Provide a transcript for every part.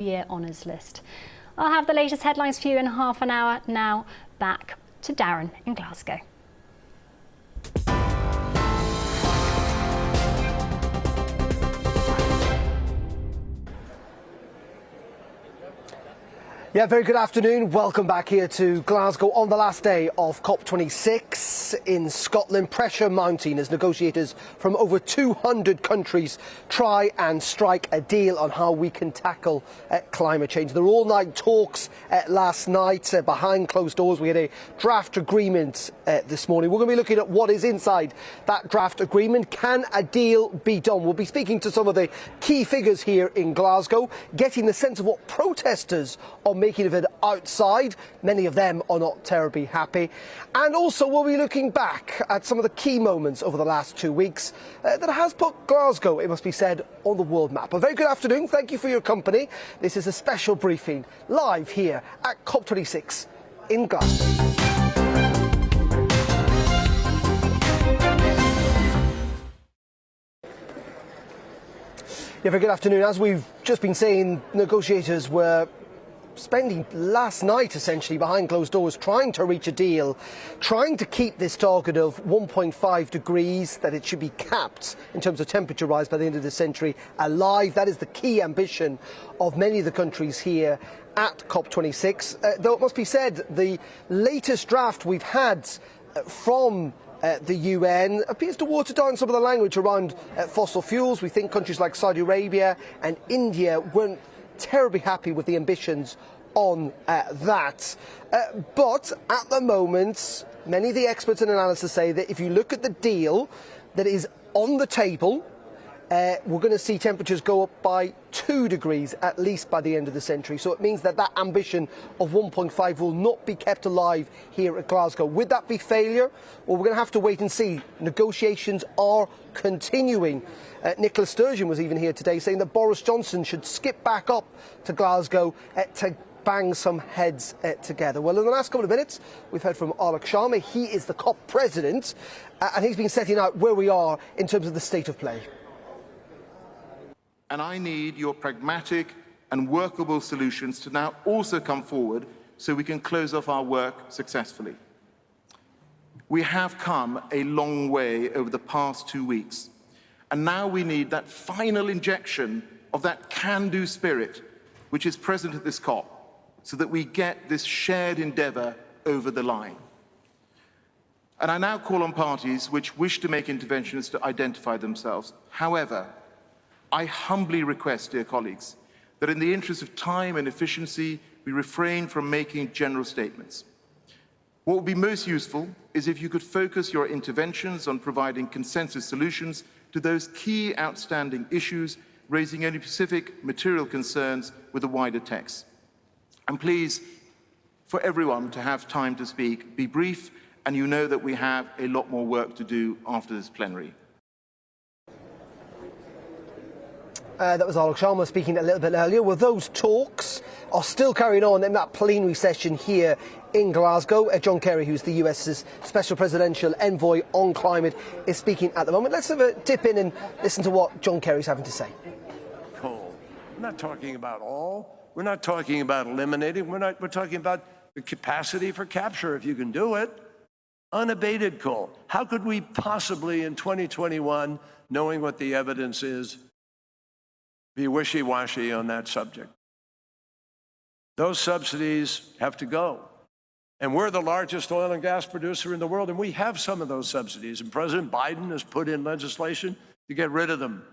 Year Honours List. I'll have the latest headlines for you in half an hour. Now back to Darren in Glasgow. Yeah, very good afternoon. Welcome back here to Glasgow on the last day of COP26 in Scotland. Pressure mounting as negotiators from over 200 countries try and strike a deal on how we can tackle climate change. There were all-night talks last night behind closed doors. We had a draft agreement this morning. We're going to be looking at what is inside that draft agreement. Can a deal be done? We'll be speaking to some of the key figures here in Glasgow, getting the sense of what protesters are making of it outside. Many of them are not terribly happy. And also we'll be looking back at some of the key moments over the last 2 weeks that has put Glasgow, it must be said, on the world map. A very good afternoon. Thank you for your company. This is a special briefing live here at COP26 in Glasgow. Yeah, very good afternoon. As we've just been saying, negotiators were spending last night essentially behind closed doors trying to reach a deal, trying to keep this target of 1.5 degrees, that it should be capped in terms of temperature rise by the end of the century, alive. That is the key ambition of many of the countries here at COP26. Though it must be said, the latest draft we've had from the UN appears to water down some of the language around fossil fuels. We think countries like Saudi Arabia and India weren't terribly happy with the ambitions on that. But at the moment, many of the experts and analysts say that if you look at the deal that is on the table, we're going to see temperatures go up by 2 degrees at least by the end of the century. So it means that that ambition of 1.5 will not be kept alive here at Glasgow. Would that be failure? Well, we're going to have to wait and see. Negotiations are continuing. Nicola Sturgeon was even here today saying that Boris Johnson should skip back up to Glasgow to bang some heads together. Well, in the last couple of minutes, we've heard from Arlene Sharma. He is the COP president, and he's been setting out where we are in terms of the state of play. And I need your pragmatic and workable solutions to now also come forward so we can close off our work successfully. We have come a long way over the past 2 weeks, and now we need that final injection of that can-do spirit which is present at this COP, so that we get this shared endeavour over the line. And I now call on parties which wish to make interventions to identify themselves. However, I humbly request, dear colleagues, that in the interest of time and efficiency, we refrain from making general statements. What would be most useful is if you could focus your interventions on providing consensus solutions to those key outstanding issues, raising any specific material concerns with a wider text. And please, for everyone to have time to speak, be brief, and you know that we have a lot more work to do after this plenary. That was Arlene Sharma speaking a little bit earlier. Well, those talks are still carrying on in that plenary session here in Glasgow. John Kerry, who's the US's Special Presidential Envoy on Climate, is speaking at the moment. Let's have a dip in and listen to what John Kerry's having to say. Coal. We're not talking about all. We're not talking about eliminating. We're talking about the capacity for capture, if you can do it. Unabated coal. How could we possibly, in 2021, knowing what the evidence is, be wishy-washy on that subject? Those subsidies have to go. And we're the largest oil and gas producer in the world, and we have some of those subsidies. And President Biden has put in legislation to get rid of them.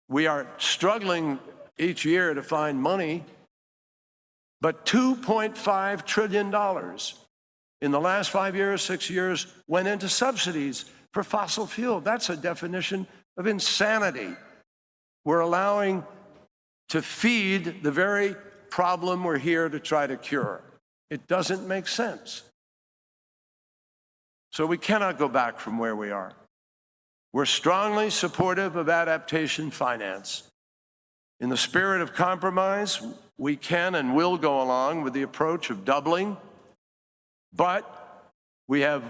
We are struggling each year to find money, but $2.5 trillion in the last 5 years, 6 years, went into subsidies for fossil fuel. That's a definition of insanity. We're allowing to feed the very problem we're here to try to cure. It doesn't make sense. So we cannot go back from where we are. We're strongly supportive of adaptation finance. In the spirit of compromise, we can and will go along with the approach of doubling, but we have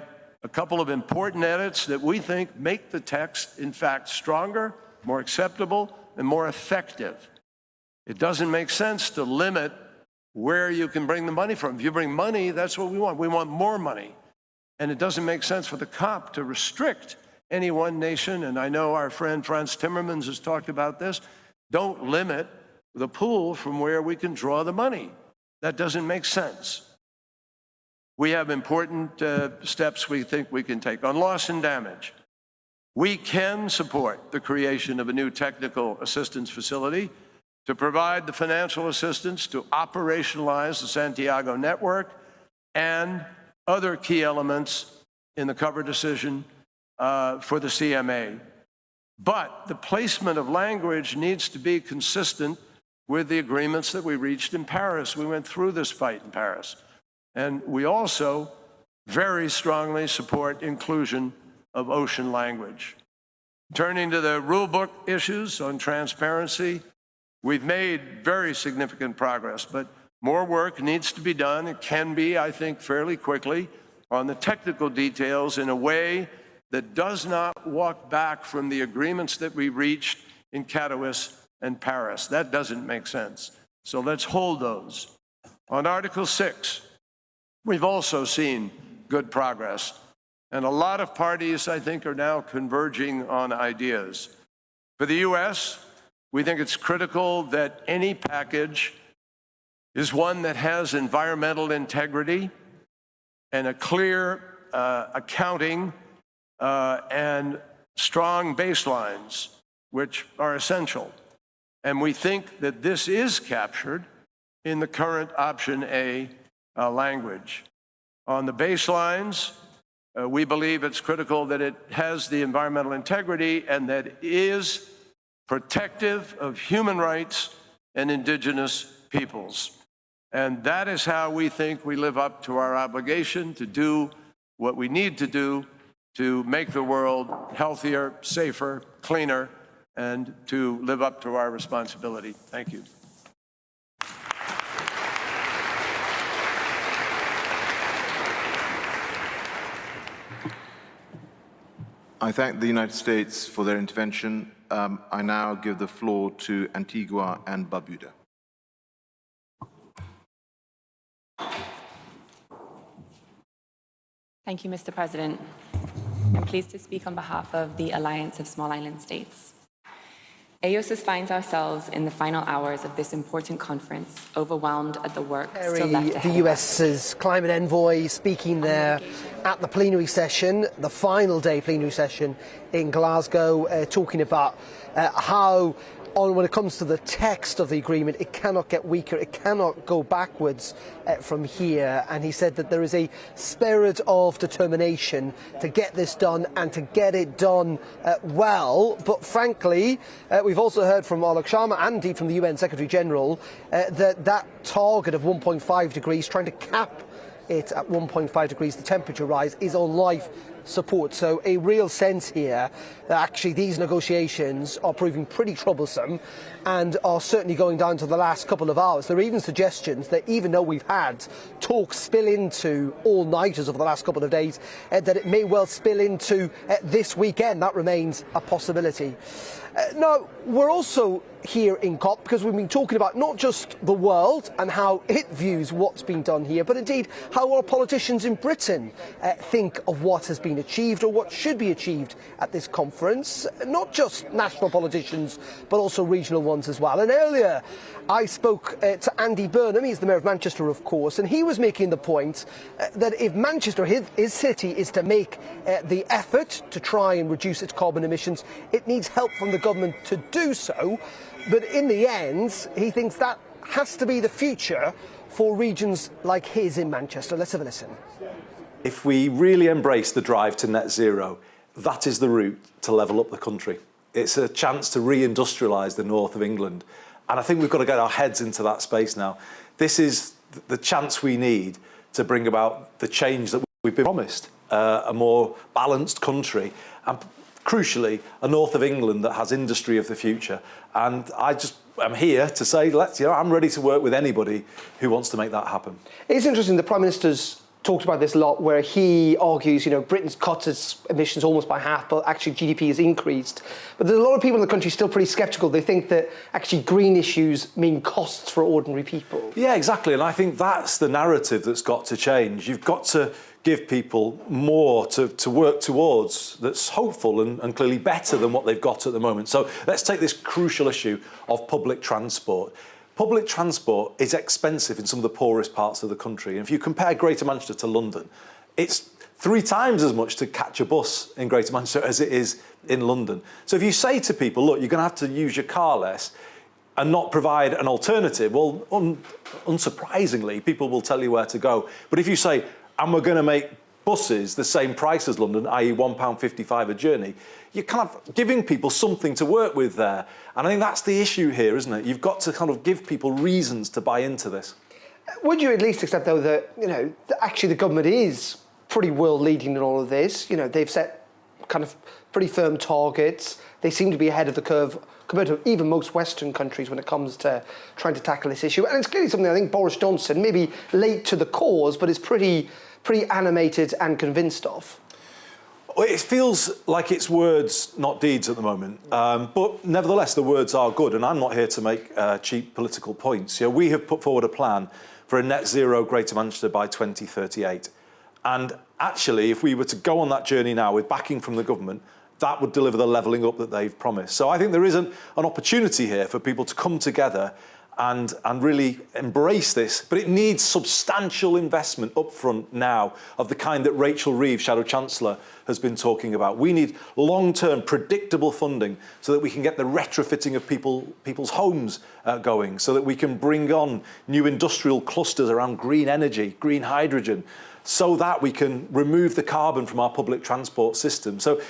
a couple of important edits that we think make the text, in fact, stronger, more acceptable, and more effective. It doesn't make sense to limit where you can bring the money from. If you bring money, that's what we want. We want more money. And it doesn't make sense for the COP to restrict any one nation. And I know our friend Frans Timmermans has talked about this. Don't limit the pool from where we can draw the money. That doesn't make sense. We have important steps we think we can take. On loss and damage, we can support the creation of a new technical assistance facility to provide the financial assistance to operationalize the Santiago network and other key elements in the cover decision for the CMA. But the placement of language needs to be consistent with the agreements that we reached in Paris. We went through this fight in Paris. And we also very strongly support inclusion of ocean language. Turning to the rulebook issues on transparency, we've made very significant progress, but more work needs to be done. It can be, I think, fairly quickly on the technical details in a way that does not walk back from the agreements that we reached in Katowice and Paris. That doesn't make sense. So let's hold those. On Article 6, we've also seen good progress. And a lot of parties, I think, are now converging on ideas. For the U.S., we think it's critical that any package is one that has environmental integrity and a clear accounting and strong baselines, which are essential. And we think that this is captured in the current Option A language. On the baselines, we believe it's critical that it has the environmental integrity and that it is protective of human rights and Indigenous peoples. And that is how we think we live up to our obligation to do what we need to do to make the world healthier, safer, cleaner, and to live up to our responsibility. Thank you. I thank the United States for their intervention. I now give the floor to Antigua and Barbuda. Thank you, Mr. President. I'm pleased to speak on behalf of the Alliance of Small Island States. AOSIS finds ourselves in the final hours of this important conference, overwhelmed at the work still left ahead. The US's climate envoy speaking there at the plenary session, the final day plenary session in Glasgow, talking about how when it comes to the text of the agreement, it cannot get weaker, it cannot go backwards from here. And he said that there is a spirit of determination to get this done and to get it done well. But frankly, we've also heard from Alok Sharma and indeed from the UN Secretary General that target of 1.5 degrees, trying to cap it at 1.5 degrees, the temperature rise, is on life support. So a real sense here that actually these negotiations are proving pretty troublesome and are certainly going down to the last couple of hours. There are even suggestions that even though we've had talks spill into all-nighters over the last couple of days, that it may well spill into this weekend. That remains a possibility. Now, we're also here in COP because we've been talking about not just the world and how it views what's been done here, but indeed how our politicians in Britain think of what has been achieved or what should be achieved at this conference. Not just national politicians, but also regional ones as well. And earlier, I spoke to Andy Burnham, he's the Mayor of Manchester, of course, and he was making the point that if Manchester, his city, is to make the effort to try and reduce its carbon emissions, it needs help from the government to do so. But in the end, he thinks that has to be the future for regions like his in Manchester. Let's have a listen. If we really embrace the drive to net zero, that is the route to level up the country. It's a chance to reindustrialise the north of England. And I think we've got to get our heads into that space now. This is the chance we need to bring about the change that we've been promised, a more balanced country, and crucially, a north of England that has industry of the future. And I'm here to say, I'm ready to work with anybody who wants to make that happen. It's interesting, the Prime Minister's talked about this a lot, where he argues, Britain's cut its emissions almost by half, but actually GDP has increased. But there's a lot of people in the country still pretty sceptical. They think that actually green issues mean costs for ordinary people. Yeah, exactly. And I think that's the narrative that's got to change. You've got to give people more to work towards that's hopeful and clearly better than what they've got at the moment. So let's take this crucial issue of public transport. Public transport is expensive in some of the poorest parts of the country. And if you compare Greater Manchester to London, it's 3 times as much to catch a bus in Greater Manchester as it is in London. So if you say to people, look, you're going to have to use your car less and not provide an alternative, well, unsurprisingly, people will tell you where to go. But if you say, and we're going to make buses the same price as London, i.e. £1.55 a journey, you're kind of giving people something to work with there. And I think that's the issue here, isn't it? You've got to kind of give people reasons to buy into this. Would you at least accept, though, that, actually the government is pretty world-leading in all of this? They've set kind of pretty firm targets. They seem to be ahead of the curve compared to even most Western countries when it comes to trying to tackle this issue. And it's clearly something I think Boris Johnson, maybe late to the cause, but is pretty animated and convinced of. Well, it feels like it's words, not deeds at the moment. But nevertheless, the words are good. And I'm not here to make cheap political points. We have put forward a plan for a net zero Greater Manchester by 2038. And actually, if we were to go on that journey now with backing from the government, that would deliver the levelling up that they've promised. So I think there is an opportunity here for people to come together and really embrace this, but it needs substantial investment up front now of the kind that Rachel Reeves, Shadow Chancellor, has been talking about. We need long-term predictable funding so that we can get the retrofitting of people's homes going, so that we can bring on new industrial clusters around green energy, green hydrogen, so that we can remove the carbon from our public transport system. So,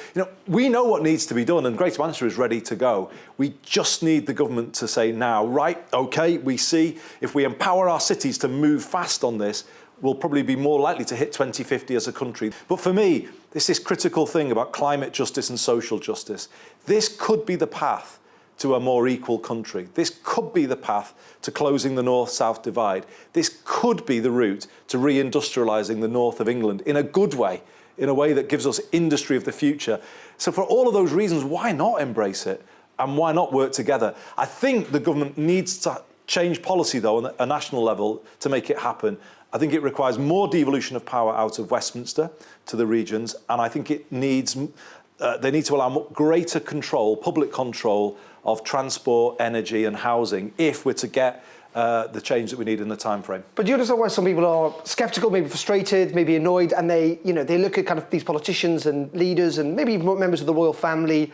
we know what needs to be done and Greater Manchester is ready to go. We just need the government to say now, right, OK, we see if we empower our cities to move fast on this, we'll probably be more likely to hit 2050 as a country. But for me, this critical thing about climate justice and social justice. This could be the path to a more equal country. This could be the path to closing the north-south divide. This could be the route to reindustrialising the north of England in a good way, in a way that gives us industry of the future. So for all of those reasons, why not embrace it? And why not work together? I think the government needs to change policy, though, on a national level to make it happen. I think it requires more devolution of power out of Westminster to the regions, and I think it needs they need to allow greater control, public control, of transport, energy and housing if we're to get the change that we need in the time frame. But do you understand why some people are sceptical, maybe frustrated, maybe annoyed, and they look at kind of these politicians and leaders and maybe even members of the royal family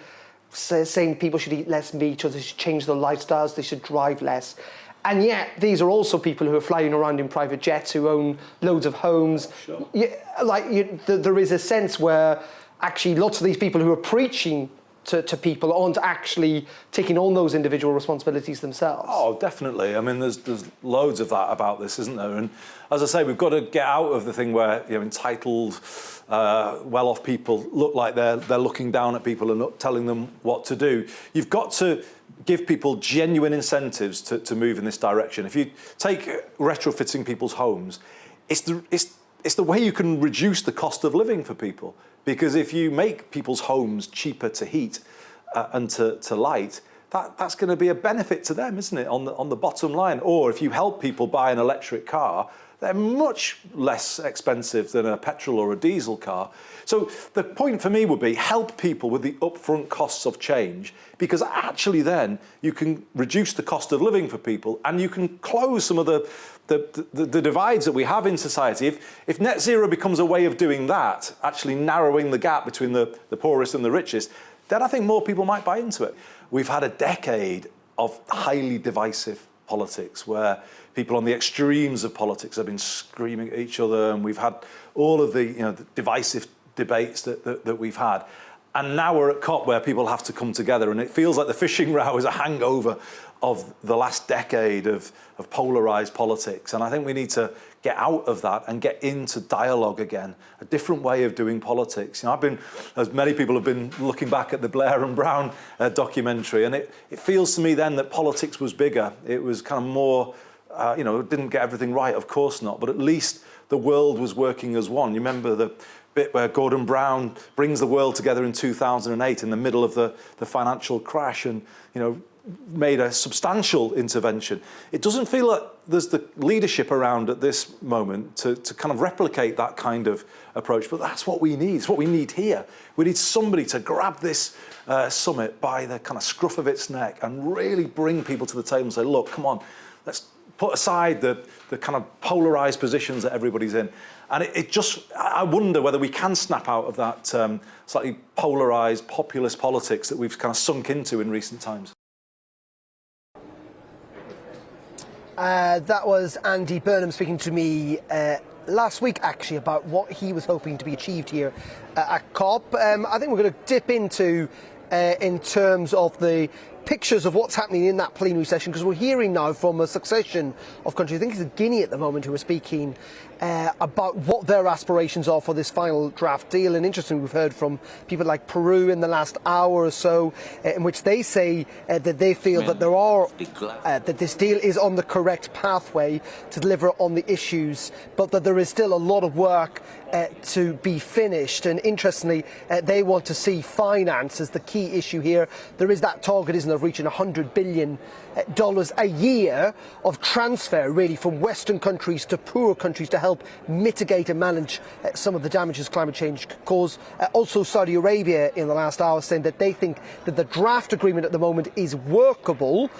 saying people should eat less meat or they should change their lifestyles, they should drive less. And yet, these are also people who are flying around in private jets, who own loads of homes. Sure. There is a sense where actually lots of these people who are preaching to people aren't actually taking on those individual responsibilities themselves. Oh, definitely. I mean, there's loads of that about this, isn't there? And as I say, we've got to get out of the thing where entitled, well-off people look like they're looking down at people and not telling them what to do. You've got to give people genuine incentives to move in this direction. If you take retrofitting people's homes, it's the way you can reduce the cost of living for people. Because if you make people's homes cheaper to heat and to light, that's going to be a benefit to them, isn't it, on the bottom line? Or if you help people buy an electric car, they're much less expensive than a petrol or a diesel car. So the point for me would be help people with the upfront costs of change, because actually then you can reduce the cost of living for people and you can close some of the divides that we have in society. If net zero becomes a way of doing that, actually narrowing the gap between the poorest and the richest, then I think more people might buy into it. We've had a decade of highly divisive politics where people on the extremes of politics have been screaming at each other, and we've had all of the divisive debates that we've had. And now we're at COP where people have to come together, and it feels like the fishing row is a hangover of the last decade of polarised politics. And I think we need to get out of that and get into dialogue again, a different way of doing politics. I've been, as many people have been, looking back at the Blair and Brown documentary, and it feels to me then that politics was bigger. It was kind of more didn't get everything right, of course not, but at least the world was working as one. You remember the bit where Gordon Brown brings the world together in 2008 in the middle of the financial crash and, made a substantial intervention. It doesn't feel like there's the leadership around at this moment to kind of replicate that kind of approach, but that's what we need. It's what we need here. We need somebody to grab this summit by the kind of scruff of its neck and really bring people to the table and say, look, come on, let's put aside the kind of polarised positions that everybody's in. And I wonder whether we can snap out of that slightly polarised populist politics that we've kind of sunk into in recent times. That was Andy Burnham speaking to me last week, actually, about what he was hoping to be achieved here at COP. I think we're going to dip into, in terms of the pictures of what's happening in that plenary session, because we're hearing now from a succession of countries, I think it's Guinea at the moment, who are speaking about what their aspirations are for this final draft deal. And interestingly, we've heard from people like Peru in the last hour or so, in which they say that they feel that that this deal is on the correct pathway to deliver on the issues, but that there is still a lot of work to be finished. And interestingly, they want to see finance as the key issue here. There is that target, isn't there, of reaching $100 billion a year of transfer, really, from Western countries to poorer countries to help mitigate and manage some of the damages climate change could cause. Also, Saudi Arabia in the last hour saying that they think that the draft agreement at the moment is workable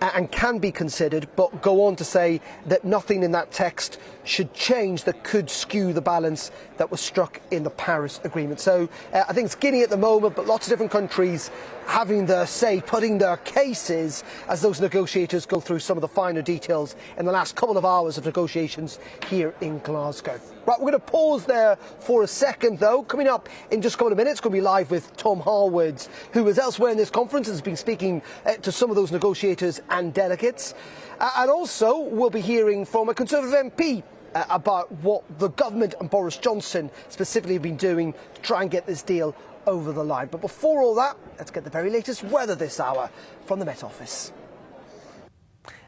and can be considered, but go on to say that nothing in that text should change that could skew the balance that was struck in the Paris Agreement. So I think it's Guinea at the moment, but lots of different countries having their say, putting their cases as those negotiators go through some of the finer details in the last couple of hours of negotiations here in Glasgow. Right, we're going to pause there for a second, though. Coming up in just a couple of minutes, going to be live with Tom Harwood, who is elsewhere in this conference and has been speaking to some of those negotiators and delegates. And also, we'll be hearing from a Conservative MP about what the government and Boris Johnson specifically have been doing to try and get this deal over the line. But before all that, let's get the very latest weather this hour from the Met Office.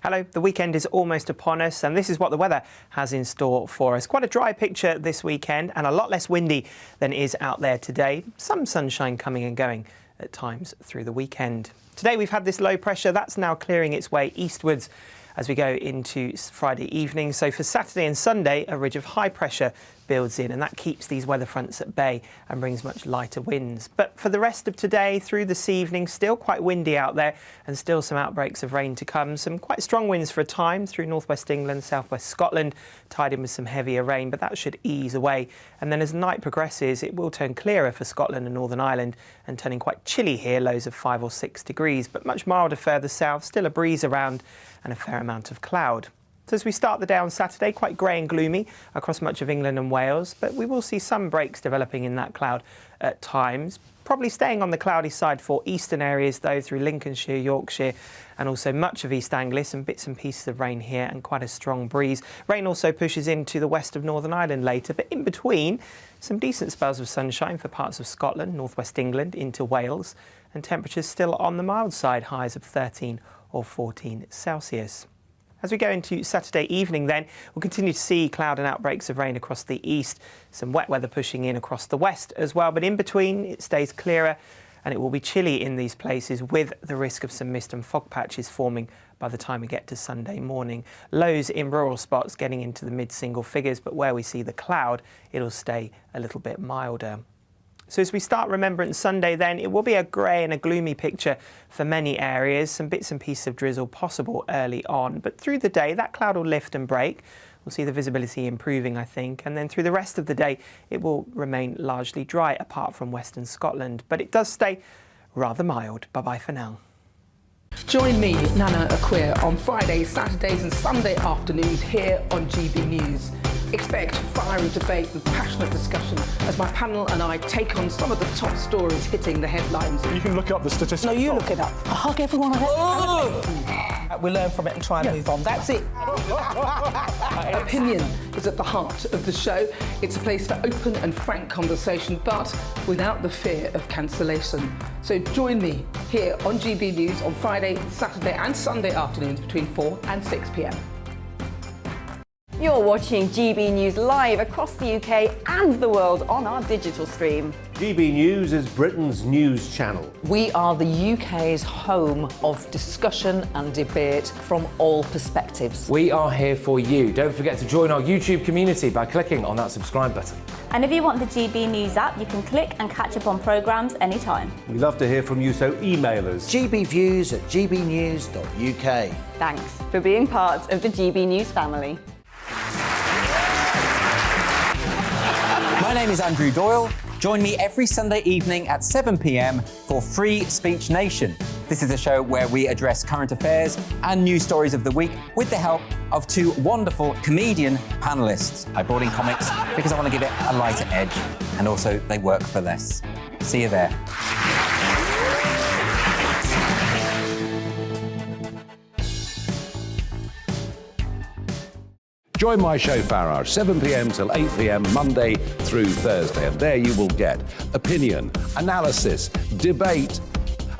Hello, the weekend is almost upon us, and this is what the weather has in store for us. Quite a dry picture this weekend and a lot less windy than is out there today. Some sunshine coming and going at times through the weekend. Today we've had this low pressure that's now clearing its way eastwards as we go into Friday evening. So for Saturday and Sunday, a ridge of high pressure builds in, and that keeps these weather fronts at bay and brings much lighter winds. But for the rest of today through this evening, still quite windy out there and still some outbreaks of rain to come. Some quite strong winds for a time through northwest England, southwest Scotland, tied in with some heavier rain, but that should ease away. And then as night progresses, it will turn clearer for Scotland and Northern Ireland and turning quite chilly here, lows of 5 or 6 degrees, but much milder further south, still a breeze around and a fair amount of cloud. So as we start the day on Saturday, quite grey and gloomy across much of England and Wales, but we will see some breaks developing in that cloud at times. Probably staying on the cloudy side for eastern areas, though, through Lincolnshire, Yorkshire, and also much of East Anglia. Some bits and pieces of rain here and quite a strong breeze. Rain also pushes into the west of Northern Ireland later, but in between, some decent spells of sunshine for parts of Scotland, northwest England, into Wales, and temperatures still on the mild side, highs of 13 or 14 Celsius. As we go into Saturday evening then, we'll continue to see cloud and outbreaks of rain across the east, some wet weather pushing in across the west as well, but in between it stays clearer and it will be chilly in these places with the risk of some mist and fog patches forming by the time we get to Sunday morning. Lows in rural spots getting into the mid-single figures, but where we see the cloud, it'll stay a little bit milder. So as we start Remembrance Sunday then, it will be a grey and a gloomy picture for many areas, some bits and pieces of drizzle possible early on. But through the day, that cloud will lift and break. We'll see the visibility improving, I think. And then through the rest of the day, it will remain largely dry, apart from Western Scotland. But it does stay rather mild. Bye-bye for now. Join me, Nana Akua, on Fridays, Saturdays and Sunday afternoons here on GB News. Expect fiery debate and passionate discussion as my panel and I take on some of the top stories hitting the headlines. You can look up the statistics. No, you look it up. I hug everyone we learn from it and try and move on. That's it. Opinion is at the heart of the show. It's a place for open and frank conversation, but without the fear of cancellation. So join me here on GB News on Friday, Saturday and Sunday afternoons between 4 and 6 p.m. You're watching GB News live across the UK and the world on our digital stream. GB News is Britain's news channel. We are the UK's home of discussion and debate from all perspectives. We are here for you. Don't forget to join our YouTube community by clicking on that subscribe button. And if you want the GB News app, you can click and catch up on programmes anytime. We love to hear from you, so email us. gbviews@gbnews.uk. Thanks for being part of the GB News family. My name is Andrew Doyle. Join me every Sunday evening at 7 p.m. for Free Speech Nation. This is a show where we address current affairs and news stories of the week with the help of two wonderful comedian panellists. I brought in comics because I want to give it a lighter edge, and also they work for less. See you there. Join my show Farage, 7 p.m. till 8 p.m. Monday through Thursday, and there you will get opinion, analysis, debate,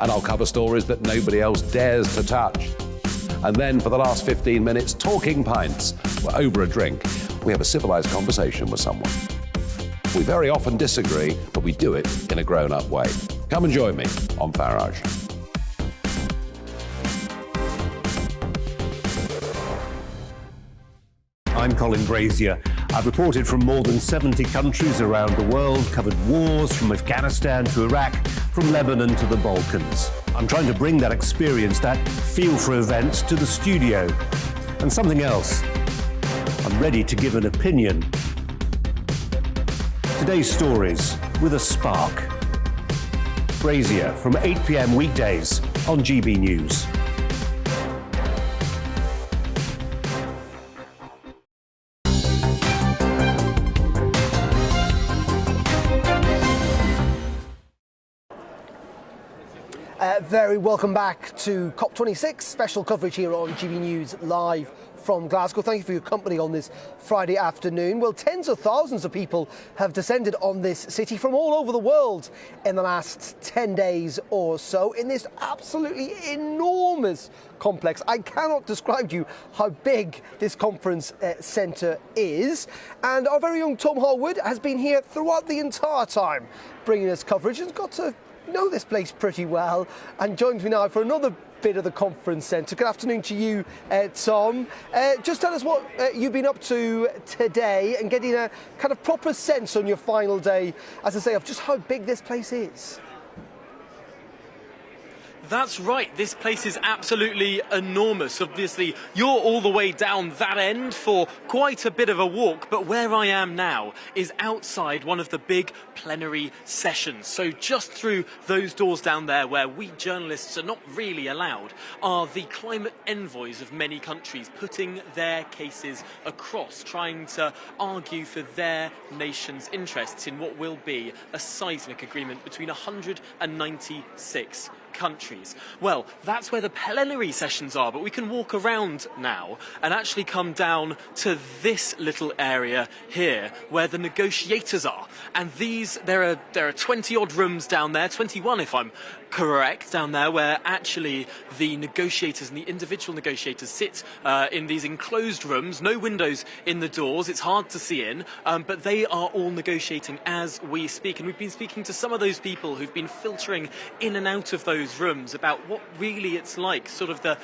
and I'll cover stories that nobody else dares to touch. And then for the last 15 minutes, talking pints. We're over a drink. We have a civilised conversation with someone. We very often disagree, but we do it in a grown-up way. Come and join me on Farage. I'm Colin Brazier. I've reported from more than 70 countries around the world, covered wars from Afghanistan to Iraq, from Lebanon to the Balkans. I'm trying to bring that experience, that feel for events, to the studio. And something else. I'm ready to give an opinion. Today's stories with a spark. Brazier from 8 p.m. weekdays on GB News. Very welcome back to COP26, special coverage here on GB News live from Glasgow. Thank you for your company on this Friday afternoon. Well, tens of thousands of people have descended on this city from all over the world in the last 10 days or so in this absolutely enormous complex. I cannot describe to you how big this conference centre is. And our very own Tom Harwood has been here throughout the entire time bringing us coverage and got to know this place pretty well and joins me now for another bit of the conference centre. Good afternoon to you, Tom. Just tell us what you've been up to today and getting a kind of proper sense on your final day, as I say, of just how big this place is. That's right, this place is absolutely enormous. Obviously, you're all the way down that end for quite a bit of a walk, but where I am now is outside one of the big plenary sessions. So just through those doors down there where we journalists are not really allowed are the climate envoys of many countries putting their cases across, trying to argue for their nation's interests in what will be a seismic agreement between 196 countries. Well, that's where the plenary sessions are, but we can walk around now and actually come down to this little area here where the negotiators are. And there are 20 odd rooms down there, 21 if I'm correct, down there where actually the negotiators and the individual negotiators sit in these enclosed rooms, no windows in the doors, it's hard to see in, but they are all negotiating as we speak. And we've been speaking to some of those people who've been filtering in and out of those rooms about what really it's like. Sort of the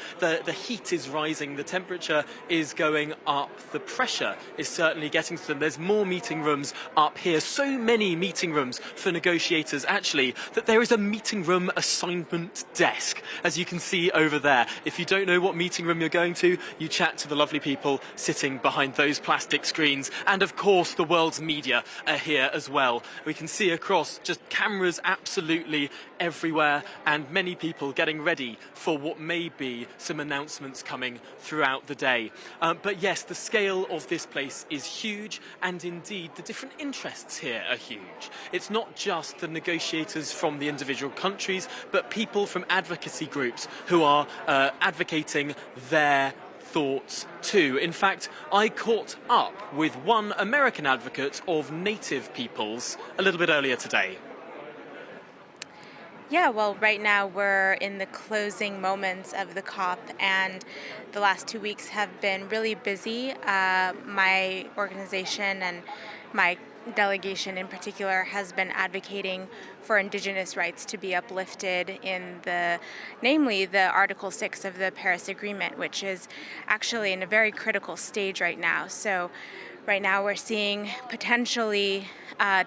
heat is rising, the temperature is going up, the pressure is certainly getting to them. There's more meeting rooms up here, so many meeting rooms for negotiators actually that there is a meeting room assignment desk, as you can see over there. If you don't know what meeting room you're going to, you chat to the lovely people sitting behind those plastic screens. And of course the world's media are here as well. We can see across just cameras absolutely everywhere and many people getting ready for what may be some announcements coming throughout the day. But yes, the scale of this place is huge, and indeed the different interests here are huge. It's not just the negotiators from the individual countries, but people from advocacy groups who are advocating their thoughts too. In fact, I caught up with one American advocate of native peoples a little bit earlier today. Yeah, well, right now we're in the closing moments of the COP, and the last 2 weeks have been really busy. My organization and my delegation in particular has been advocating for Indigenous rights to be uplifted namely the Article 6 of the Paris Agreement, which is actually in a very critical stage right now. So right now we're seeing potentially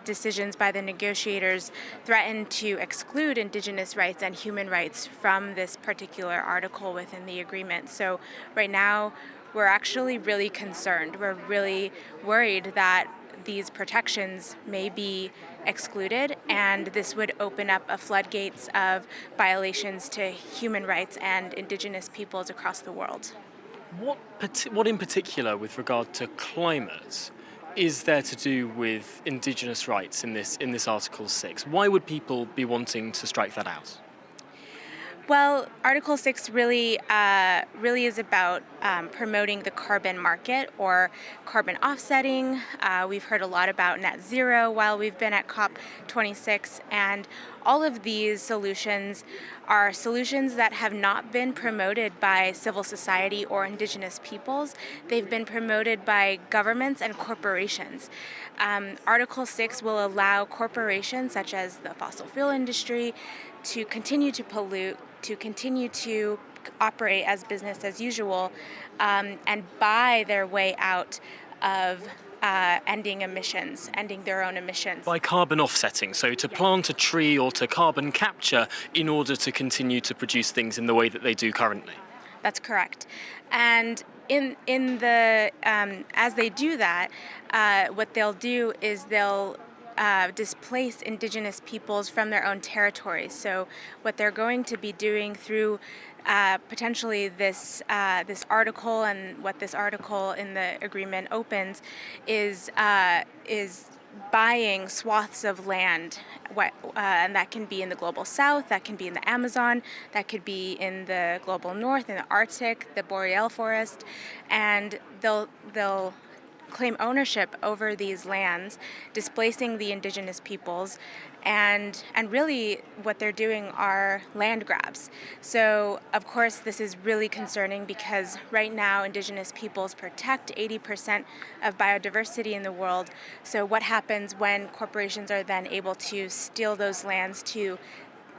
decisions by the negotiators threaten to exclude Indigenous rights and human rights from this particular article within the agreement. So right now we're actually really concerned. We're really worried that these protections may be excluded, and this would open up a floodgates of violations to human rights and Indigenous peoples across the world. What in particular, with regard to climate, is there to do with Indigenous rights in this Article 6? Why would people be wanting to strike that out? Well, Article 6 really is about promoting the carbon market or carbon offsetting. We've heard a lot about net zero while we've been at COP26, and all of these solutions are solutions that have not been promoted by civil society or Indigenous peoples. They've been promoted by governments and corporations. Article 6 will allow corporations such as the fossil fuel industry to continue to pollute, to continue to operate as business as usual, and buy their way out of ending their own emissions. By carbon offsetting, so to plant a tree or to carbon capture in order to continue to produce things in the way that they do currently. That's correct. And as they do that, what they'll do is they'll displace Indigenous peoples from their own territories. So what they're going to be doing through potentially this article, and what this article in the agreement opens, is buying swaths of land, and that can be in the global south, that can be in the Amazon, that could be in the global north, in the Arctic, the boreal forest, and they'll claim ownership over these lands, displacing the Indigenous peoples, and really what they're doing are land grabs. So of course this is really concerning, because right now Indigenous peoples protect 80% of biodiversity in the world. So what happens when corporations are then able to steal those lands to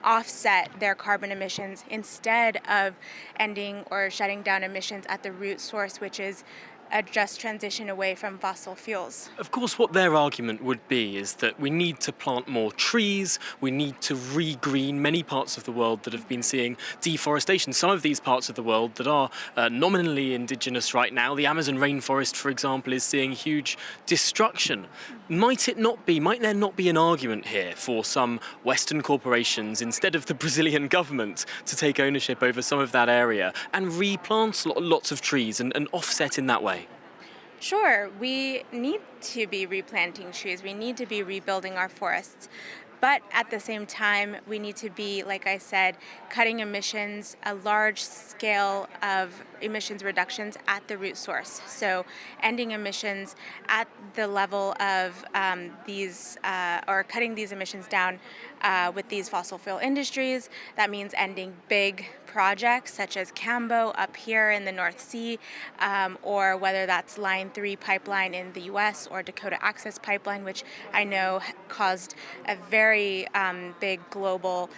offset their carbon emissions instead of ending or shutting down emissions at the root source, which is a just transition away from fossil fuels? Of course, what their argument would be is that we need to plant more trees, we need to regreen many parts of the world that have been seeing deforestation. Some of these parts of the world that are nominally indigenous right now, the Amazon rainforest, for example, is seeing huge destruction. Might there not be an argument here for some Western corporations, instead of the Brazilian government, to take ownership over some of that area and replant lots of trees and offset in that way? Sure, we need to be replanting trees, we need to be rebuilding our forests, but at the same time we need to be, like I said, cutting emissions, a large scale of emissions reductions at the root source. So ending emissions at the level of or cutting these emissions down with these fossil fuel industries. That means ending big projects such as Cambo up here in the North Sea, or whether that's Line 3 pipeline in the US or Dakota Access Pipeline, which I know caused a very big global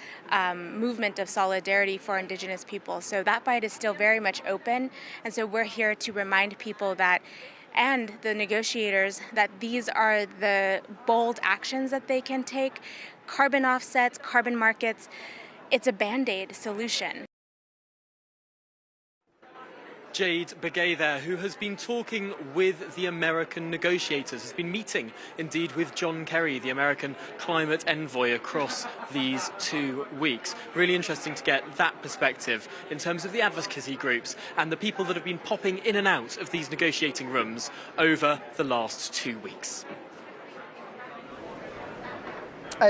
movement of solidarity for Indigenous people. So that fight is still very much open, and so we're here to remind people that, and the negotiators, that these are the bold actions that they can take. Carbon offsets, carbon markets, it's a Band-Aid solution. Jade Begay there, who has been talking with the American negotiators, has been meeting indeed with John Kerry, the American climate envoy, across these 2 weeks. Really interesting to get that perspective in terms of the advocacy groups and the people that have been popping in and out of these negotiating rooms over the last 2 weeks.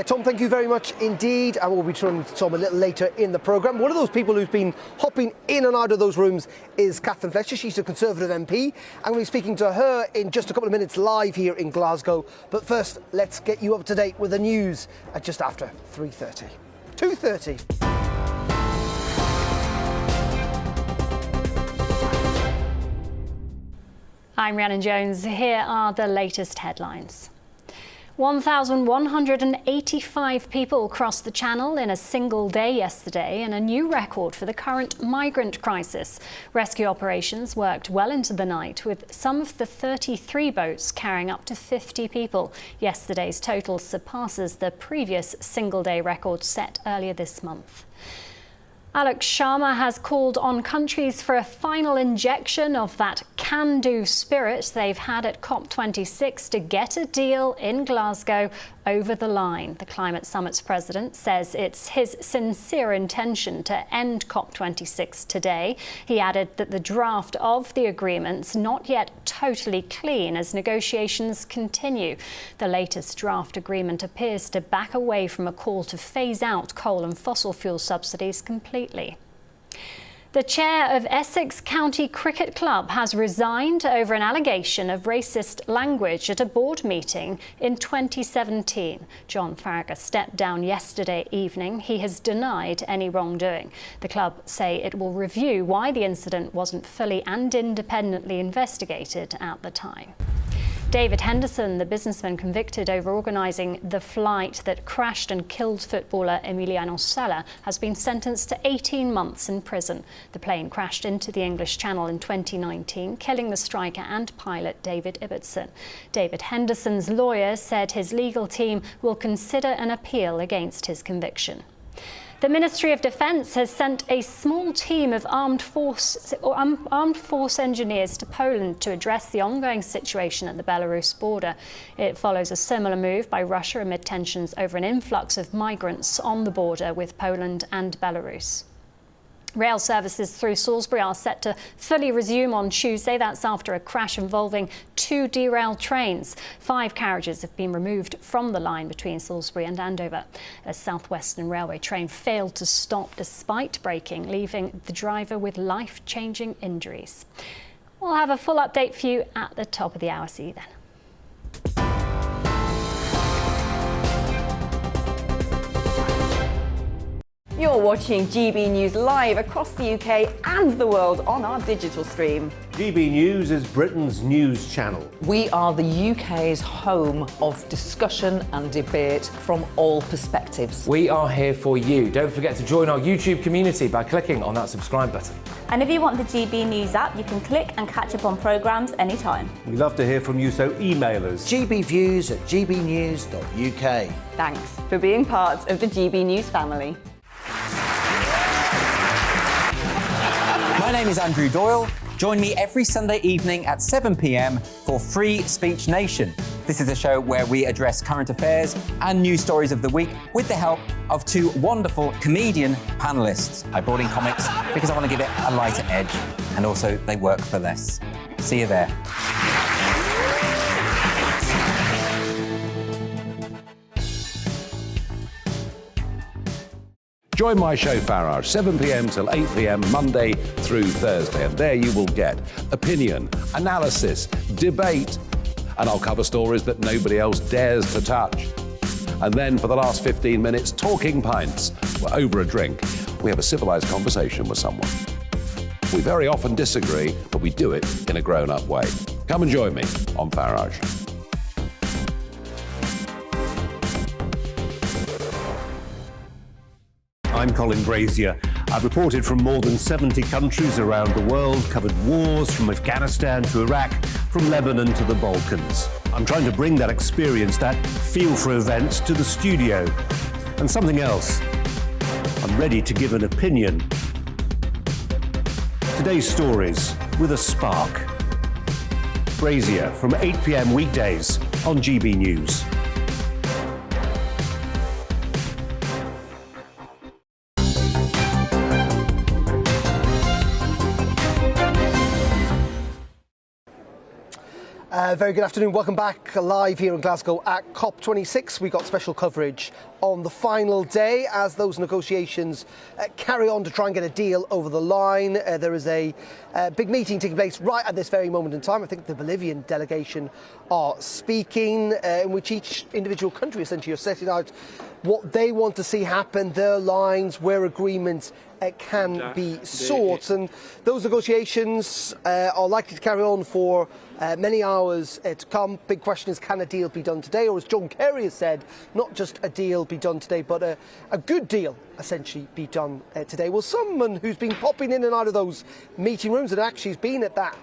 Tom, thank you very much indeed. And we'll be turning to Tom a little later in the programme. One of those people who's been hopping in and out of those rooms is Catherine Fletcher. She's a Conservative MP. I'm going to be speaking to her in just a couple of minutes live here in Glasgow. But first, let's get you up to date with the news at just after 3:30. 2:30. I'm Rhiannon Jones. Here are the latest headlines. 1,185 people crossed the Channel in a single day yesterday, in a new record for the current migrant crisis. Rescue operations worked well into the night, with some of the 33 boats carrying up to 50 people. Yesterday's total surpasses the previous single-day record set earlier this month. Alok Sharma has called on countries for a final injection of that can-do spirit they've had at COP26 to get a deal in Glasgow over the line. The Climate Summit's president says it's his sincere intention to end COP26 today. He added that the draft of the agreement's not yet totally clean as negotiations continue. The latest draft agreement appears to back away from a call to phase out coal and fossil fuel subsidies completely. The chair of Essex County Cricket Club has resigned over an allegation of racist language at a board meeting in 2017. John Farragher stepped down yesterday evening. He has denied any wrongdoing. The club say it will review why the incident wasn't fully and independently investigated at the time. David Henderson, the businessman convicted over organising the flight that crashed and killed footballer Emiliano Sala, has been sentenced to 18 months in prison. The plane crashed into the English Channel in 2019, killing the striker and pilot David Ibbotson. David Henderson's lawyer said his legal team will consider an appeal against his conviction. The Ministry of Defence has sent a small team of armed force engineers to Poland to address the ongoing situation at the Belarus border. It follows a similar move by Russia amid tensions over an influx of migrants on the border with Poland and Belarus. Rail services through Salisbury are set to fully resume on Tuesday. That's after a crash involving 2 derailed trains. 5 carriages have been removed from the line between Salisbury and Andover. A South Western Railway train failed to stop despite braking, leaving the driver with life-changing injuries. We'll have a full update for you at the top of the hour. See you then. You're watching GB News live across the UK and the world on our digital stream. GB News is Britain's news channel. We are the UK's home of discussion and debate from all perspectives. We are here for you. Don't forget to join our YouTube community by clicking on that subscribe button. And if you want the GB News app, you can click and catch up on programmes anytime. We love to hear from you, so email us. gbviews@gbnews.uk. Thanks for being part of the GB News family. My name is Andrew Doyle. Join me every Sunday evening at 7 p.m. for Free Speech Nation. This is a show where we address current affairs and news stories of the week with the help of 2 wonderful comedian panellists. I brought in comics because I want to give it a lighter edge, and also they work for less. See you there. Join my show Farage, 7 p.m. till 8 p.m. Monday through Thursday, and there you will get opinion, analysis, debate, and I'll cover stories that nobody else dares to touch. And then for the last 15 minutes, talking pints. We're over a drink. We have a civilised conversation with someone. We very often disagree, but we do it in a grown-up way. Come and join me on Farage. I'm Colin Brazier. I've reported from more than 70 countries around the world, covered wars from Afghanistan to Iraq, from Lebanon to the Balkans. I'm trying to bring that experience, that feel for events, to the studio. And something else, I'm ready to give an opinion. Today's stories with a spark. Brazier from 8 p.m. weekdays on GB News. Very good afternoon. Welcome back live here in Glasgow at COP26. We got special coverage on the final day as those negotiations carry on to try and get a deal over the line. There is a big meeting taking place right at this very moment in time. I think the Bolivian delegation are speaking, in which each individual country essentially are setting out what they want to see happen, their lines, where agreements can be sought. And those negotiations are likely to carry on for many hours to come. Big question is, can a deal be done today? Or as John Kerry has said, not just a deal be done today, but a good deal essentially be done today. Well, someone who's been popping in and out of those meeting rooms and actually has been at that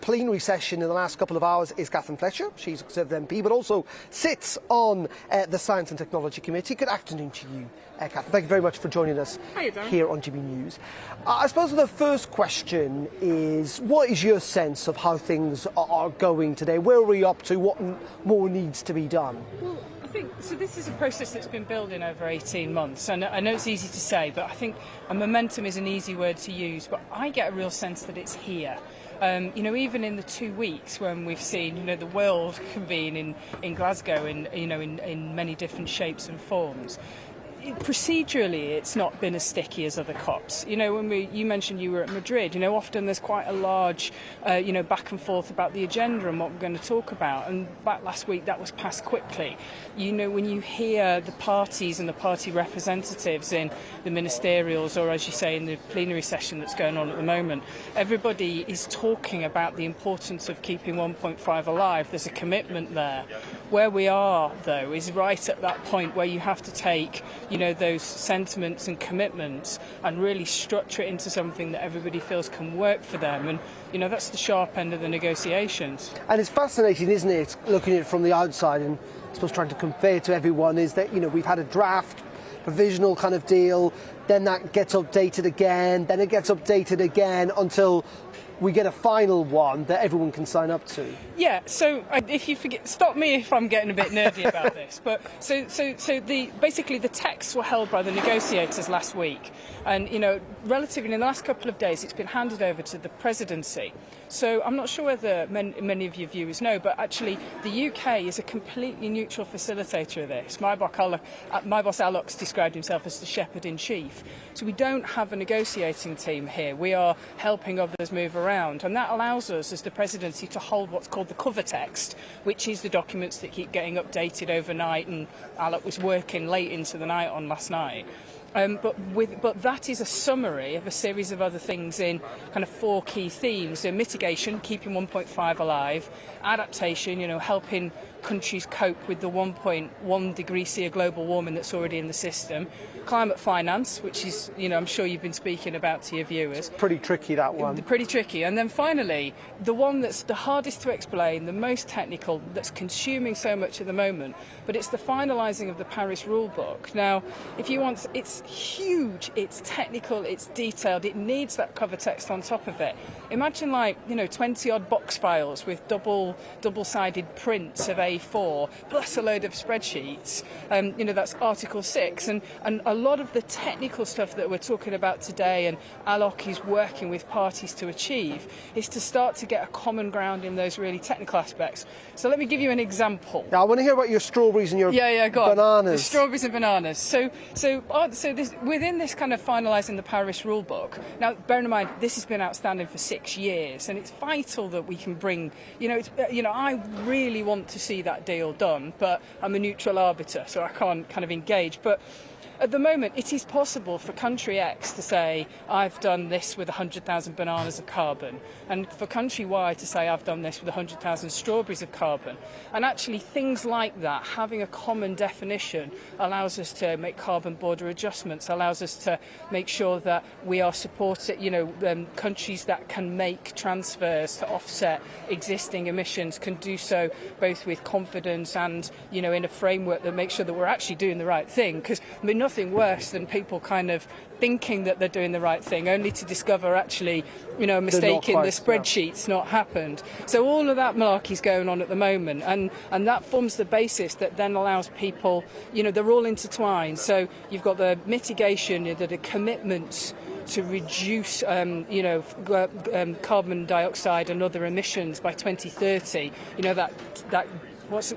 plenary session in the last couple of hours is Catherine Fletcher. She's a Conservative MP, but also sits on the Science and Technology Committee. Good afternoon to you, Catherine. Thank you very much for joining us here on GB News. I suppose the first question is, what is your sense of how things are going today? Where are we up to? What more needs to be done? Well, I think so. This is a process that's been building over 18 months, and I know it's easy to say, but I think a momentum is an easy word to use. But I get a real sense that it's here. Even in the 2 weeks when we've seen, the world convene in Glasgow in many different shapes and forms. Procedurally, it's not been as sticky as other COPs. When you mentioned you were at Madrid, often there's quite a large, back and forth about the agenda and what we're going to talk about. And back last week, that was passed quickly. When you hear the parties and the party representatives in the ministerials, or as you say, in the plenary session that's going on at the moment, everybody is talking about the importance of keeping 1.5 alive. There's a commitment there. Where we are, though, is right at that point where you have to take those sentiments and commitments and really structure it into something that everybody feels can work for them. And, that's the sharp end of the negotiations. And it's fascinating, isn't it, looking at it from the outside, and I suppose trying to convey to everyone is that, we've had a draft, provisional kind of deal, then that gets updated again, then it gets updated again until we get a final one that everyone can sign up to. Yeah, so if you forget, stop me if I'm getting a bit nerdy about this. But basically the texts were held by the negotiators last week, and relatively in the last couple of days, it's been handed over to the presidency. So I'm not sure whether many of your viewers know, but actually the UK is a completely neutral facilitator of this. My boss Alok's described himself as the shepherd in chief. So we don't have a negotiating team here. We are helping others move around, and that allows us as the presidency to hold what's called the cover text, which is the documents that keep getting updated overnight, and Alok was working late into the night on last night. But that is a summary of a series of other things in kind of 4 key themes: so mitigation, keeping 1.5 alive; adaptation, helping countries cope with the 1.1 degree C global warming that's already in the system; climate finance, which is, I'm sure you've been speaking about to your viewers. Pretty tricky, that one. Pretty tricky. And then finally, the one that's the hardest to explain, the most technical, that's consuming so much at the moment, but it's the finalising of the Paris rule book. Now, if you want, it's huge, it's technical, it's detailed, it needs that cover text on top of it. Imagine 20 odd box files with double-sided prints of A4 plus a load of spreadsheets. That's Article 6, and a lot of the technical stuff that we're talking about today, and Alok is working with parties to achieve, is to start to get a common ground in those really technical aspects. So let me give you an example. Now, I want to hear about your strawberries and your go bananas. On. The strawberries and bananas. So within this kind of finalising the Paris rule book. Now, bear in mind, this has been outstanding for 6 years, and it's vital that we can bring. I really want to see that deal done, but I'm a neutral arbiter, so I can't kind of engage. But at the moment, it is possible for country X to say, I've done this with 100,000 bananas of carbon, and for country Y to say, I've done this with 100,000 strawberries of carbon. And actually, things like that, having a common definition, allows us to make carbon border adjustments, allows us to make sure that we are supporting, countries that can make transfers to offset existing emissions can do so both with confidence and, in a framework that makes sure that we're actually doing the right thing. Because, nothing worse than people kind of thinking that they're doing the right thing, only to discover actually, a mistake in the spreadsheet's not happened. So all of that malarkey's going on at the moment, and that forms the basis that then allows people, they're all intertwined. So you've got the mitigation, the commitments to reduce, carbon dioxide and other emissions by 2030. What's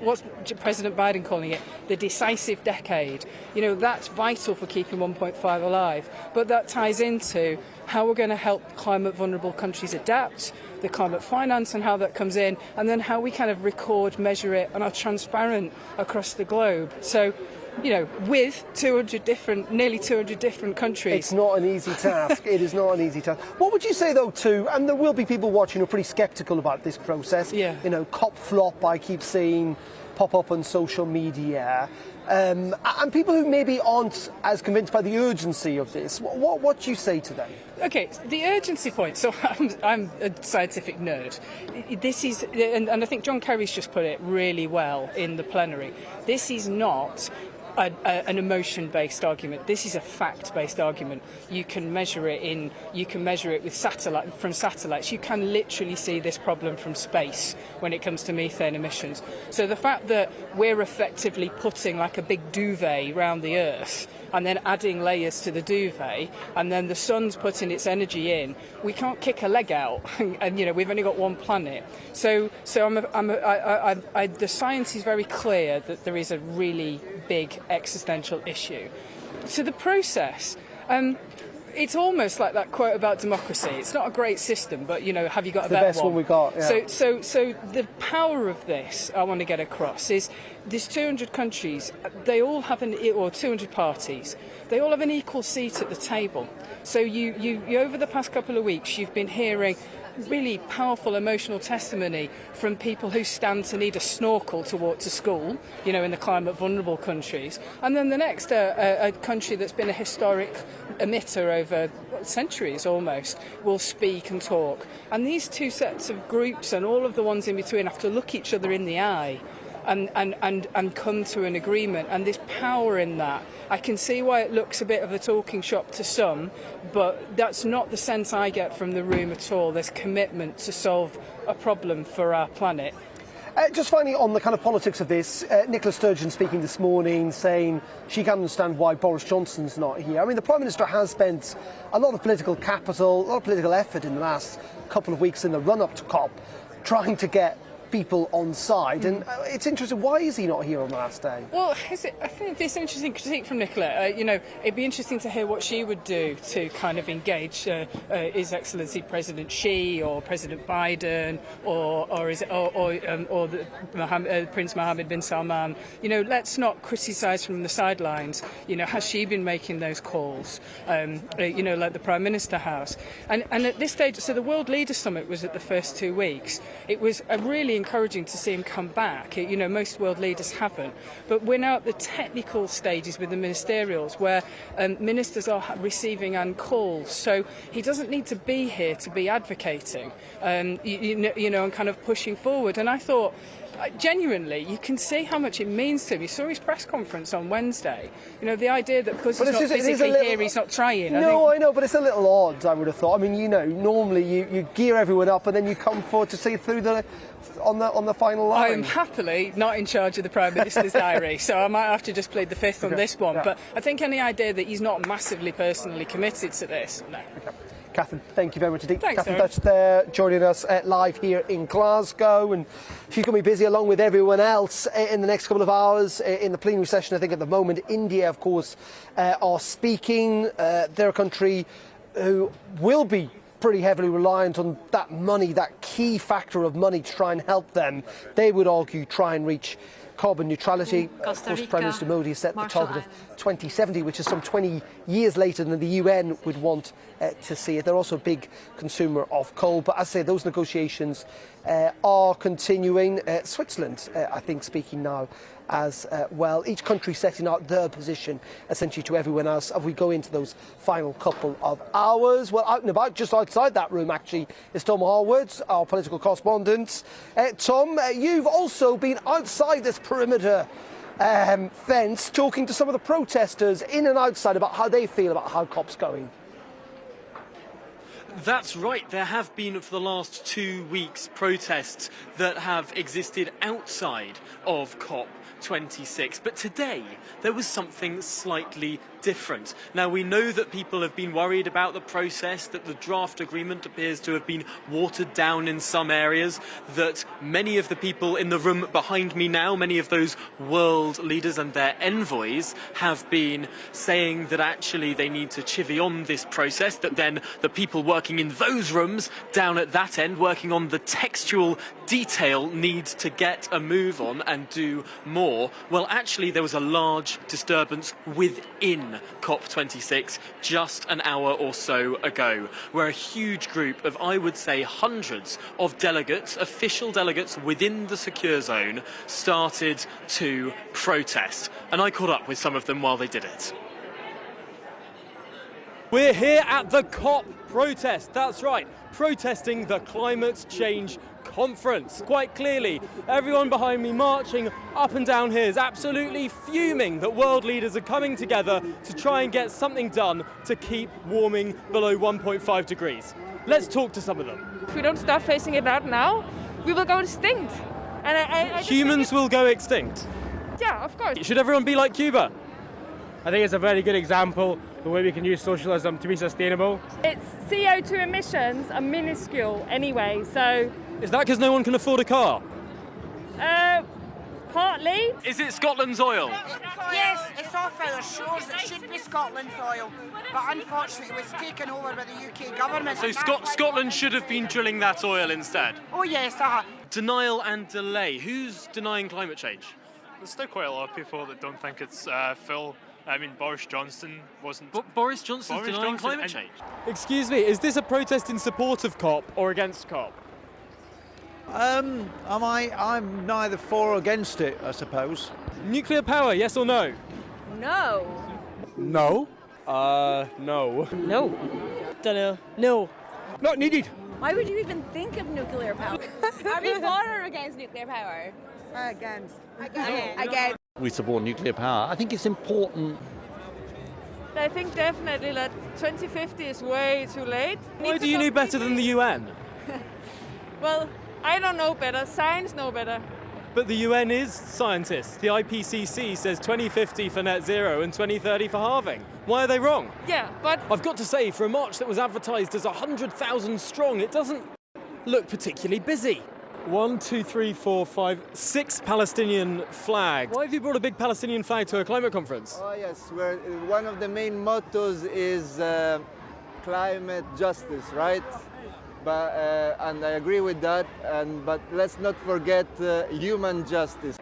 President Biden calling it? The decisive decade. That's vital for keeping 1.5 alive. But that ties into how we're going to help climate vulnerable countries adapt, the climate finance and how that comes in, and then how we kind of record, measure it, and are transparent across the globe. So with nearly 200 different countries. It's not an easy task. It is not an easy task. What would you say, though, too, and there will be people watching who are pretty sceptical about this process. Yeah. COP flop, I keep seeing pop up on social media. And people who maybe aren't as convinced by the urgency of this, what do you say to them? Okay, the urgency point. So I'm a scientific nerd. This is, and I think John Kerry's just put it really well in the plenary. This is not an emotion-based argument. This is a fact-based argument. You can measure it with satellites. You can literally see this problem from space when it comes to methane emissions. So the fact that we're effectively putting like a big duvet around the Earth and then adding layers to the duvet, and then the sun's putting its energy in, we can't kick a leg out, and we've only got one planet. So the science is very clear that there is a really big existential issue. So the process, it's almost like that quote about democracy. It's not a great system, but have you got a better one? The best one we got. Yeah. So the power of this, I want to get across, is there's 200 countries. They all have or 200 parties. They all have an equal seat at the table. So you over the past couple of weeks, you've been hearing really powerful emotional testimony from people who stand to need a snorkel to walk to school, in the climate vulnerable countries. And then the next, a country that's been a historic emitter over centuries almost, will speak and talk. And these two sets of groups and all of the ones in between have to look each other in the eye and come to an agreement. And there's power in that. I can see why it looks a bit of a talking shop to some, but that's not the sense I get from the room at all. There's commitment to solve a problem for our planet. Just finally, on the kind of politics of this, Nicola Sturgeon speaking this morning saying she can't understand why Boris Johnson's not here. I mean, the Prime Minister has spent a lot of political capital, a lot of political effort in the last couple of weeks in the run-up to COP trying to get people on side, and it's interesting, why is he not here on the last day? Well, I think this interesting critique from Nicola. It'd be interesting to hear what she would do to kind of engage His Excellency President Xi or President Biden or Prince Mohammed bin Salman. Let's not criticise from the sidelines. Has she been making those calls? Like the Prime Minister has. And at this stage, so the World Leaders Summit was at the first 2 weeks. It was a really encouraging to see him come back. Most world leaders haven't. But we're now at the technical stages with the ministerials where ministers are receiving and calls. So he doesn't need to be here to be advocating, and kind of pushing forward. And I thought, genuinely, you can see how much it means to him. You saw his press conference on Wednesday. The idea that because he's not physically here, he's not trying. I know, but it's a little odd, I would have thought. I mean, normally you gear everyone up and then you come forward to see through on the final line. I am happily not in charge of the Prime Minister's diary, so I might have to just plead the fifth on this one. Yeah. But I think any idea that he's not massively personally committed to this, no. Okay. Catherine, thank you very much indeed. Thanks, Catherine Thatch there, joining us live here in Glasgow, and she's going to be busy along with everyone else in the next couple of hours in the plenary session. I think at the moment India, of course, are speaking. They're a country who will be pretty heavily reliant on that money, that key factor of money to try and help them. They would argue try and reach carbon neutrality. Of course, Prime Minister Modi set the target of 2070, which is some 20 years later than the UN would want to see it. They're also a big consumer of coal. But as I say, those negotiations are continuing. Switzerland, I think, speaking now as well. Each country setting out their position essentially to everyone else as we go into those final couple of hours. Well, out and about, just outside that room actually, is Tom Harwood, our political correspondent. Tom, you've also been outside this perimeter fence talking to some of the protesters in and outside about how they feel about how COP's going. That's right. There have been, for the last 2 weeks, protests that have existed outside of COP26. But today, there was something slightly different. Now, we know that people have been worried about the process, that the draft agreement appears to have been watered down in some areas, that many of the people in the room behind me now, many of those world leaders and their envoys, have been saying that actually they need to chivvy on this process, that then the people working in those rooms down at that end, working on the textual detail need to get a move on and do more? Well, actually, there was a large disturbance within COP26 just an hour or so ago, where a huge group of, I would say, hundreds of delegates, official delegates within the secure zone, started to protest. And I caught up with some of them while they did it. We're here at the COP protest, that's right, protesting the climate change conference. Quite clearly, everyone behind me marching up and down here is absolutely fuming that world leaders are coming together to try and get something done to keep warming below 1.5 degrees. Let's talk to some of them. If we don't start facing it out now, we will go extinct. And Humans will go extinct? Yeah, of course. Should everyone be like Cuba? I think it's a very good example the way we can use socialism to be sustainable. Its CO2 emissions are minuscule anyway, so... Is that because no one can afford a car? Partly. Is it Scotland's oil? Yes, it's off our shores. It should be Scotland's oil, but unfortunately it was taken over by the UK government. So Scotland should have been drilling that oil instead? Oh yes, Denial and delay. Who's denying climate change? There's still quite a lot of people that don't think it's full. I mean, Boris Johnson wasn't... But Boris Johnson's denying climate change? Excuse me, is this a protest in support of COP or against COP? I'm neither for or against it, I suppose. Nuclear power, yes or no? No. No. No. No. Dunno. No. Not needed. Why would you even think of nuclear power? Are we for or against nuclear power? Against. Against. We support nuclear power. I think it's important. I think definitely that 2050 is way too late. Why do you know better than the UN? Well, I don't know better. Science know better. But the UN is scientists. The IPCC says 2050 for net zero and 2030 for halving. Why are they wrong? Yeah, but... I've got to say, for a march that was advertised as 100,000 strong, it doesn't look particularly busy. 1, 2, 3, 4, 5, 6 Palestinian flags. Why have you brought a big Palestinian flag to a climate conference? Oh yes, one of the main mottos is climate justice, right? But and I agree with that. But let's not forget human justice.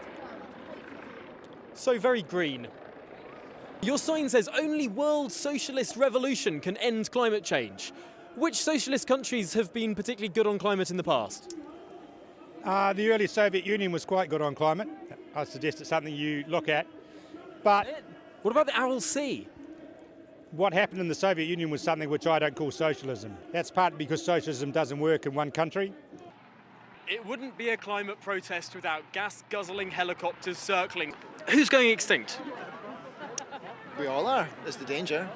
So very green. Your sign says only world socialist revolution can end climate change. Which socialist countries have been particularly good on climate in the past? The early Soviet Union was quite good on climate. I suggest it's something you look at. But what about the Aral Sea? What happened in the Soviet Union was something which I don't call socialism. That's partly because socialism doesn't work in one country. It wouldn't be a climate protest without gas-guzzling helicopters circling. Who's going extinct? We all are. That's the danger.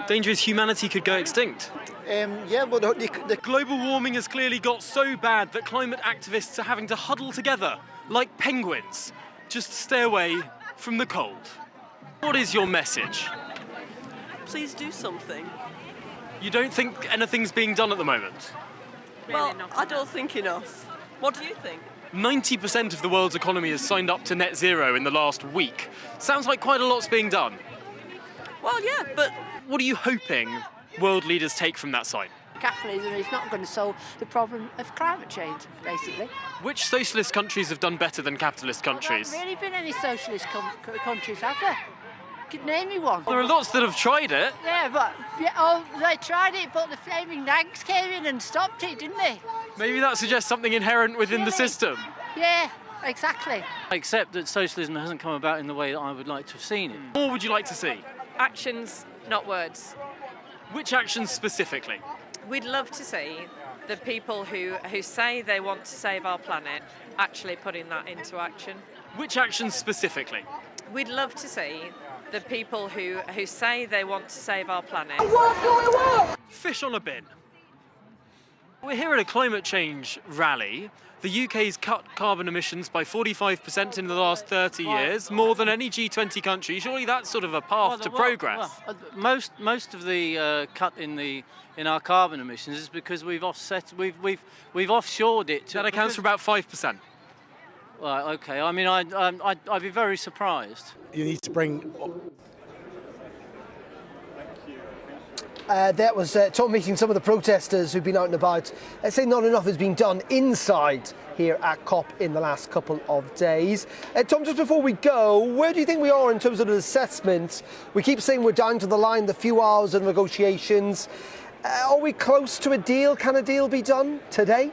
Danger is humanity could go extinct. Yeah, but the global warming has clearly got so bad that climate activists are having to huddle together like penguins just to stay away from the cold. What is your message? Please do something. You don't think anything's being done at the moment? Well, I don't think enough. What do you think? 90% of the world's economy has signed up to net zero in the last week. Sounds like quite a lot's being done. Well, yeah, but... What are you hoping world leaders take from that sign? Capitalism is not going to solve the problem of climate change, basically. Which socialist countries have done better than capitalist countries? There haven't really been any socialist countries, have there? Could name me one. There are lots that have tried it. Yeah, but they tried it, but the flaming nags came in and stopped it, didn't they? Maybe that suggests something inherent within the system. Yeah, exactly. Except that socialism hasn't come about in the way that I would like to have seen it. What would you like to see? Actions, not words. Which actions specifically? We'd love to see the people who say they want to save our planet actually putting that into action. Which actions specifically? We'd love to see the people who say they want to save our planet. What do we want? Fish on a bin. We're here at a climate change rally. The UK's cut carbon emissions by 45% in the last 30 years, more than any G20 country. Surely that's sort of a path to progress. Most of the cut in our carbon emissions is because we've offset, we've offshored it. That accounts for about 5%. Right, okay. I mean, I'd be very surprised. You need to bring... That was Tom meeting some of the protesters who've been out and about, saying not enough has been done inside here at COP in the last couple of days. Tom, just before we go, where do you think we are in terms of the assessment? We keep saying we're down to the line, the few hours of negotiations. Are we close to a deal? Can a deal be done today?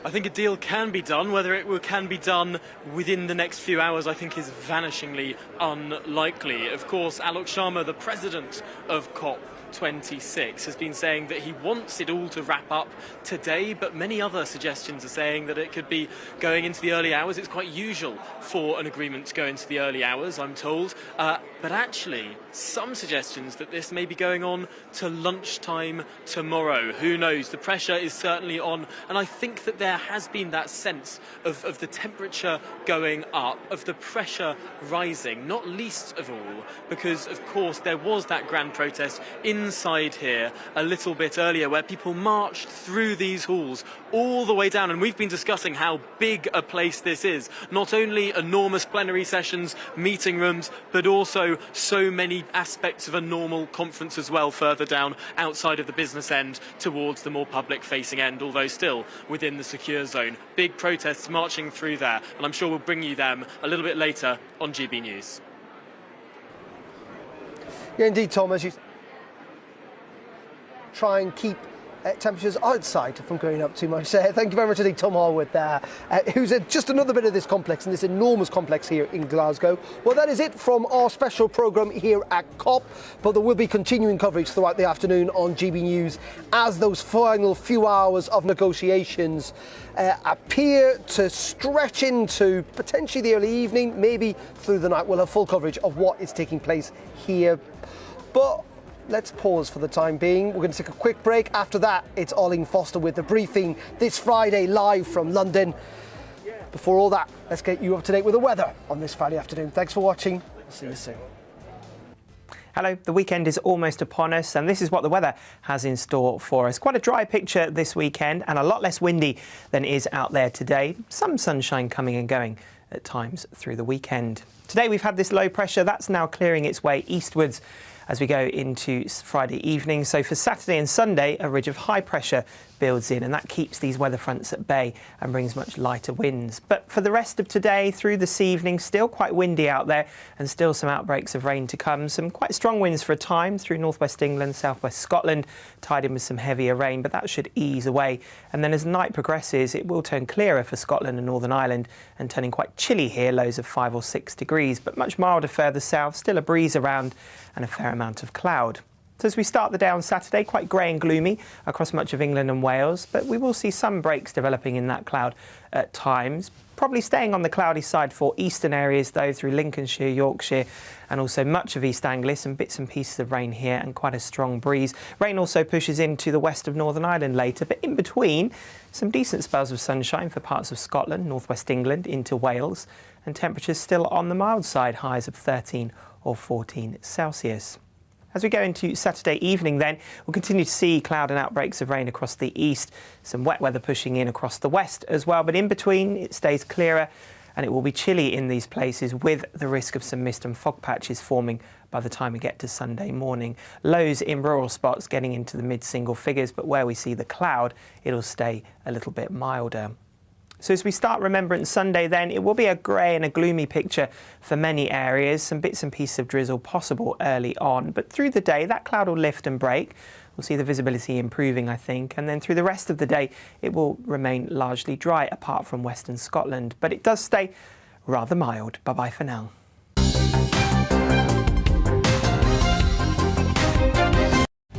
I think a deal can be done. Whether it can be done within the next few hours, I think, is vanishingly unlikely. Of course, Alok Sharma, the president of COP26, has been saying that he wants it all to wrap up today, but many other suggestions are saying that it could be going into the early hours. It's quite usual for an agreement to go into the early hours, I'm told. But actually, some suggestions that this may be going on to lunchtime tomorrow. Who knows? The pressure is certainly on, and I think that there has been that sense of the temperature going up, of the pressure rising, not least of all because, of course, there was that grand protest inside here a little bit earlier where people marched through these halls all the way down, and we've been discussing how big a place this is. Not only enormous plenary sessions, meeting rooms, but also so many aspects of a normal conference as well further down outside of the business end towards the more public-facing end, although still within the secure zone. Big protests marching through there, and I'm sure we'll bring you them a little bit later on GB News. Yeah, indeed, Tom, as you try and keep temperatures outside from going up too much. Thank you very much indeed, Tom Harwood there, who's just another bit of this complex, and this enormous complex here in Glasgow. Well, that is it from our special programme here at COP, but there will be continuing coverage throughout the afternoon on GB News as those final few hours of negotiations appear to stretch into potentially the early evening, maybe through the night. We'll have full coverage of what is taking place here. But let's pause for the time being. We're going to take a quick break. After that, it's Arlene Foster with the briefing this Friday live from London. Before all that, let's get you up to date with the weather on this Friday afternoon. Thanks for watching. We'll see you soon. Hello, the weekend is almost upon us, and this is what the weather has in store for us. Quite a dry picture this weekend and a lot less windy than is out there today. Some sunshine coming and going at times through the weekend. Today we've had this low pressure that's now clearing its way eastwards as we go into Friday evening. So for Saturday and Sunday, a ridge of high pressure builds in, and that keeps these weather fronts at bay and brings much lighter winds. But for the rest of today through this evening, still quite windy out there and still some outbreaks of rain to come. Some quite strong winds for a time through northwest England, southwest Scotland, tied in with some heavier rain, but that should ease away. And then as night progresses, it will turn clearer for Scotland and Northern Ireland and turning quite chilly here, lows of 5 or 6 degrees, but much milder further south, still a breeze around and a fair amount of cloud. So as we start the day on Saturday, quite grey and gloomy across much of England and Wales, but we will see some breaks developing in that cloud at times. Probably staying on the cloudy side for eastern areas though, through Lincolnshire, Yorkshire and also much of East Anglia, some bits and pieces of rain here and quite a strong breeze. Rain also pushes into the west of Northern Ireland later, but in between some decent spells of sunshine for parts of Scotland, northwest England into Wales, and temperatures still on the mild side, highs of 13 or 14 Celsius. As we go into Saturday evening then, we'll continue to see cloud and outbreaks of rain across the east, some wet weather pushing in across the west as well, but in between it stays clearer and it will be chilly in these places with the risk of some mist and fog patches forming by the time we get to Sunday morning. Lows in rural spots getting into the mid-single figures, but where we see the cloud, it'll stay a little bit milder. So as we start Remembrance Sunday then, it will be a grey and a gloomy picture for many areas, some bits and pieces of drizzle possible early on, but through the day that cloud will lift and break. We'll see the visibility improving, I think, and then through the rest of the day it will remain largely dry apart from Western Scotland, but it does stay rather mild. Bye-bye for now.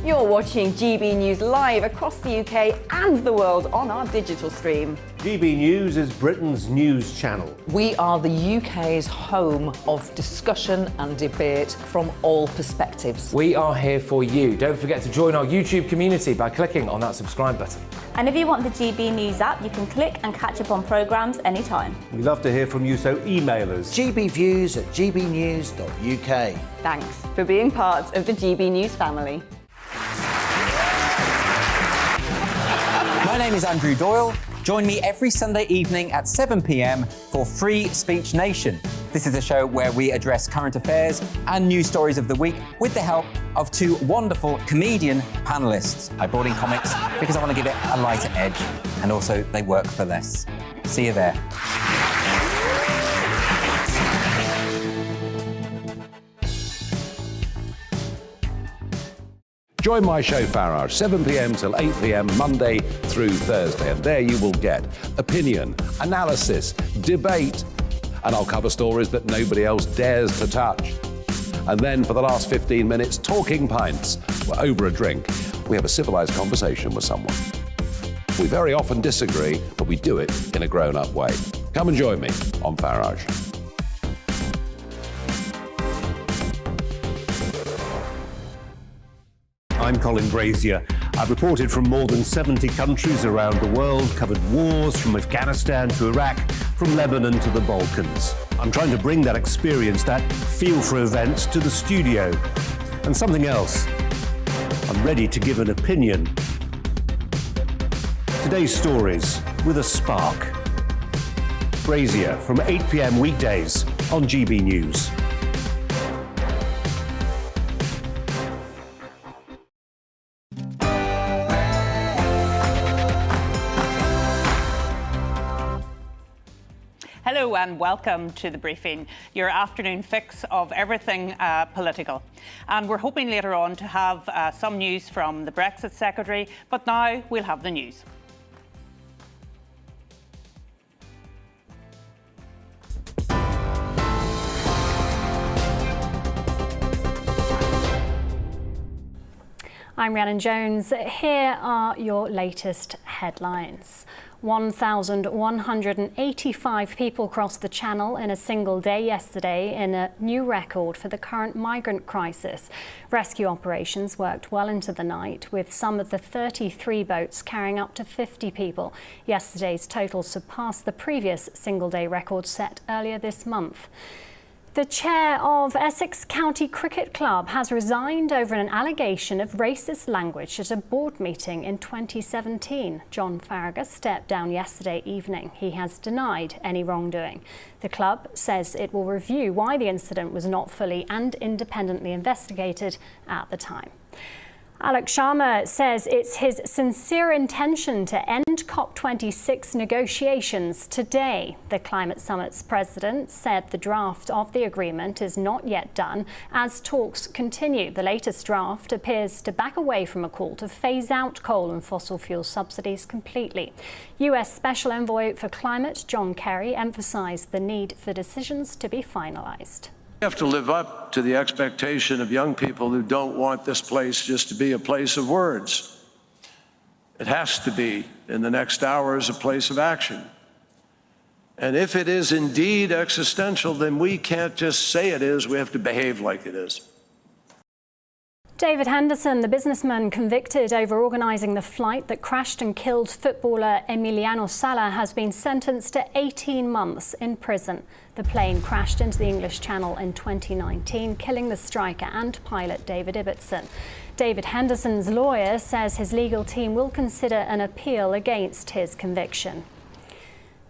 You're watching GB News live across the UK and the world on our digital stream. GB News is Britain's news channel. We are the UK's home of discussion and debate from all perspectives. We are here for you. Don't forget to join our YouTube community by clicking on that subscribe button. And if you want the GB News app, you can click and catch up on programmes anytime. We love to hear from you, so email us. gbviews@gbnews.uk. Thanks for being part of the GB News family. My name is Andrew Doyle. Join me every Sunday evening at 7 p.m. for Free Speech Nation. This is a show where we address current affairs and news stories of the week with the help of two wonderful comedian panellists. I brought in comics because I want to give it a lighter edge, and also they work for less. See you there. Join my show Farage, 7 p.m. till 8 p.m. Monday through Thursday, and there you will get opinion, analysis, debate, and I'll cover stories that nobody else dares to touch. And then for the last 15 minutes, talking pints. We're over a drink. We have a civilised conversation with someone. We very often disagree, but we do it in a grown-up way. Come and join me on Farage. I'm Colin Brazier. I've reported from more than 70 countries around the world, covered wars from Afghanistan to Iraq, from Lebanon to the Balkans. I'm trying to bring that experience, that feel for events, to the studio. And something else, I'm ready to give an opinion. Today's stories with a spark. Brazier from 8 p.m. weekdays on GB News. Hello and welcome to The Briefing, your afternoon fix of everything political. And we're hoping later on to have some news from the Brexit Secretary, but now we'll have the news. I'm Rhiannon Jones. Here are your latest headlines. 1,185 people crossed the Channel in a single day yesterday in a new record for the current migrant crisis. Rescue operations worked well into the night, with some of the 33 boats carrying up to 50 people. Yesterday's total surpassed the previous single-day record set earlier this month. The chair of Essex County Cricket Club has resigned over an allegation of racist language at a board meeting in 2017. John Farragut stepped down yesterday evening. He has denied any wrongdoing. The club says it will review why the incident was not fully and independently investigated at the time. Alok Sharma says it's his sincere intention to end COP26 negotiations today. The Climate Summit's president said the draft of the agreement is not yet done as talks continue. The latest draft appears to back away from a call to phase out coal and fossil fuel subsidies completely. US Special Envoy for Climate John Kerry emphasised the need for decisions to be finalised. We have to live up to the expectation of young people who don't want this place just to be a place of words. It has to be, in the next hours, a place of action. And if it is indeed existential, then we can't just say it is, we have to behave like it is. David Henderson, the businessman convicted over organising the flight that crashed and killed footballer Emiliano Sala, has been sentenced to 18 months in prison. The plane crashed into the English Channel in 2019, killing the striker and pilot David Ibbotson. David Henderson's lawyer says his legal team will consider an appeal against his conviction.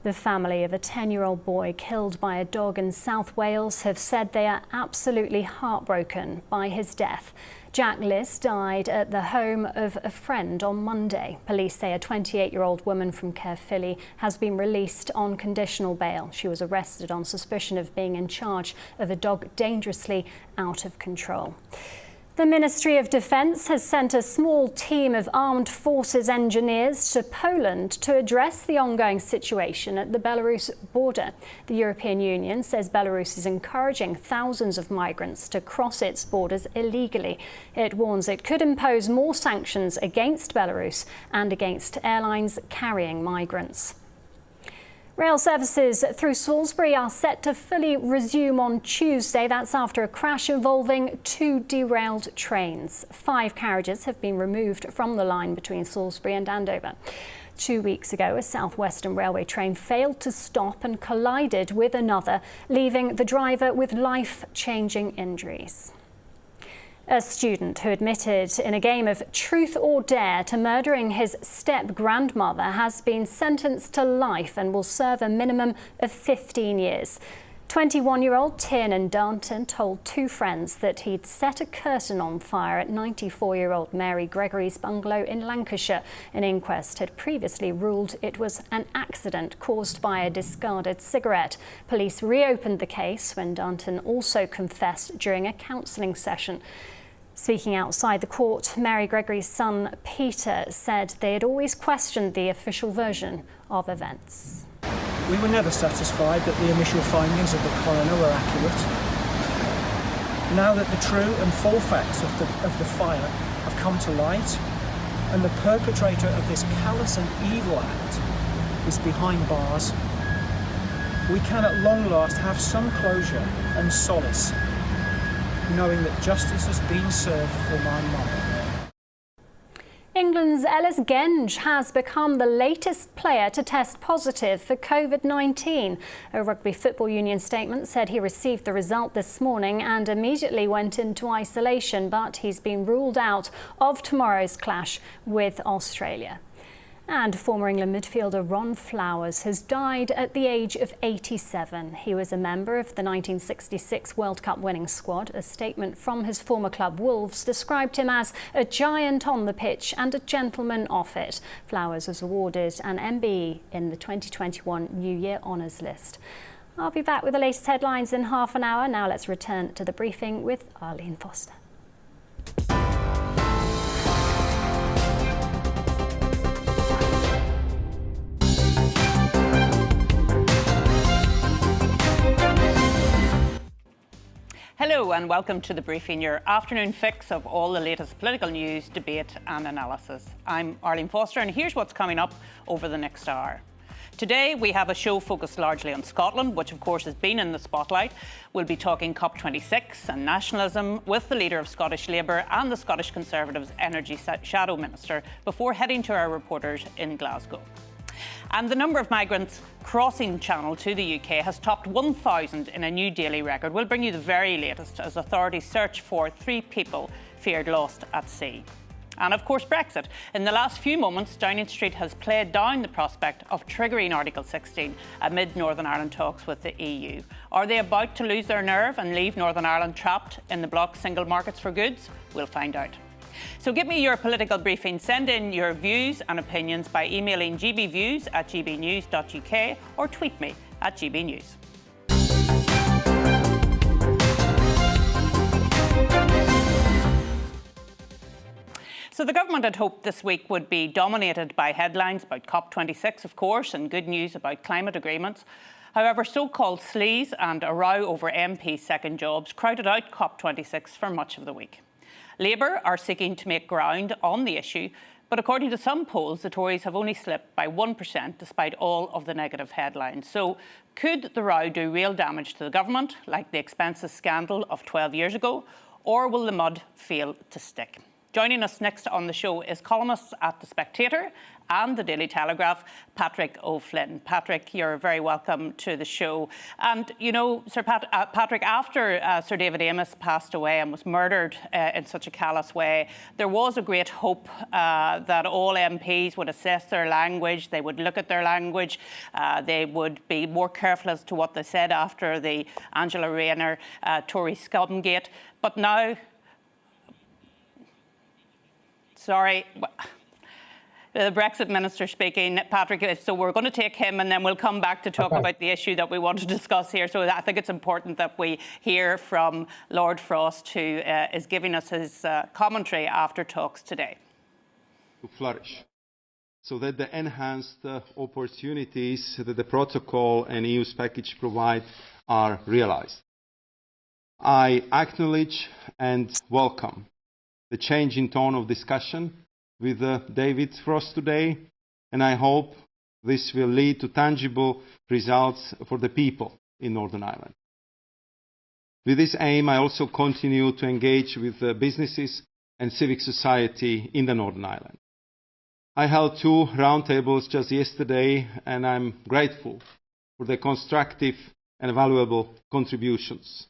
The family of a 10-year-old boy killed by a dog in South Wales have said they are absolutely heartbroken by his death. Jack Liss died at the home of a friend on Monday. Police say a 28-year-old woman from Caerphilly has been released on conditional bail. She was arrested on suspicion of being in charge of a dog dangerously out of control. The Ministry of Defence has sent a small team of armed forces engineers to Poland to address the ongoing situation at the Belarus border. The European Union says Belarus is encouraging thousands of migrants to cross its borders illegally. It warns it could impose more sanctions against Belarus and against airlines carrying migrants. Rail services through Salisbury are set to fully resume on Tuesday. That's after a crash involving two derailed trains. 5 carriages have been removed from the line between Salisbury and Andover. 2 weeks ago, a South Western Railway train failed to stop and collided with another, leaving the driver with life-changing injuries. A student who admitted in a game of truth or dare to murdering his step-grandmother has been sentenced to life and will serve a minimum of 15 years. 21-year-old Tiernan Darnton told two friends that he'd set a curtain on fire at 94-year-old Mary Gregory's bungalow in Lancashire. An inquest had previously ruled it was an accident caused by a discarded cigarette. Police reopened the case when Darnton also confessed during a counselling session. Speaking outside the court, Mary Gregory's son Peter said they had always questioned the official version of events. We were never satisfied that the initial findings of the coroner were accurate. Now that the true and full facts of the fire have come to light, and the perpetrator of this callous and evil act is behind bars, we can at long last have some closure and solace, knowing that justice has been served for my mum. England's Ellis Genge has become the latest player to test positive for COVID-19. A Rugby Football Union statement said he received the result this morning and immediately went into isolation, but he's been ruled out of tomorrow's clash with Australia. And former England midfielder Ron Flowers has died at the age of 87. He was a member of the 1966 World Cup winning squad. A statement from his former club Wolves described him as a giant on the pitch and a gentleman off it. Flowers was awarded an MBE in the 2021 New Year Honours List. I'll be back with the latest headlines in half an hour. Now let's return to the briefing with Arlene Foster. Hello and welcome to The Briefing, your afternoon fix of all the latest political news, debate and analysis. I'm Arlene Foster and here's what's coming up over the next hour. Today we have a show focused largely on Scotland, which of course has been in the spotlight. We'll be talking COP26 and nationalism with the leader of Scottish Labour and the Scottish Conservatives' Energy Shadow Minister before heading to our reporters in Glasgow. And the number of migrants crossing Channel to the UK has topped 1,000 in a new daily record. We'll bring you the very latest as authorities search for 3 people feared lost at sea. And of course Brexit. In the last few moments, Downing Street has played down the prospect of triggering Article 16 amid Northern Ireland talks with the EU. Are they about to lose their nerve and leave Northern Ireland trapped in the bloc single markets for goods? We'll find out. So give me your political briefing. Send in your views and opinions by emailing gbviews@gbnews.uk or tweet me at gbnews. So the government had hoped this week would be dominated by headlines about COP26, of course, and good news about climate agreements. However, so-called sleaze and a row over MP second jobs crowded out COP26 for much of the week. Labour are seeking to make ground on the issue, but according to some polls, the Tories have only slipped by 1% despite all of the negative headlines. So could the row do real damage to the government, like the expenses scandal of 12 years ago, or will the mud fail to stick? Joining us next on the show is columnist at The Spectator and The Daily Telegraph, Patrick O'Flynn. Patrick, you're very welcome to the show. And, you know, Patrick, after Sir David Amess passed away and was murdered in such a callous way, there was a great hope that all MPs would assess their language, they would look at their language, they would be more careful as to what they said after the Angela Rayner Tory scumgate. But now, the Brexit minister speaking, Patrick, so we're going to take him and then we'll come back to talk about the issue that we want to discuss here. So I think it's important that we hear from Lord Frost, who is giving us his commentary after talks today. To flourish, so that the enhanced opportunities that the protocol and EU's package provide are realised. I acknowledge and welcome the change in tone of discussion with David Frost today, and I hope this will lead to tangible results for the people in Northern Ireland. With this aim, I also continue to engage with businesses and civic society in the Northern Ireland. I held 2 roundtables just yesterday, and I'm grateful for their constructive and valuable contributions.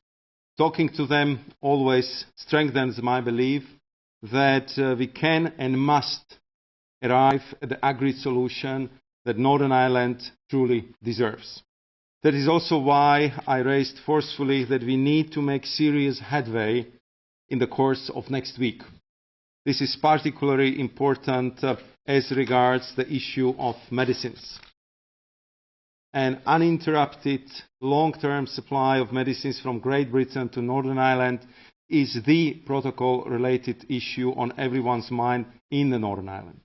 Talking to them always strengthens my belief that we can and must arrive at the agreed solution that Northern Ireland truly deserves. That is also why I raised forcefully that we need to make serious headway in the course of next week. This is particularly important as regards the issue of medicines. An uninterrupted long-term supply of medicines from Great Britain to Northern Ireland is the protocol-related issue on everyone's mind in the Northern Ireland.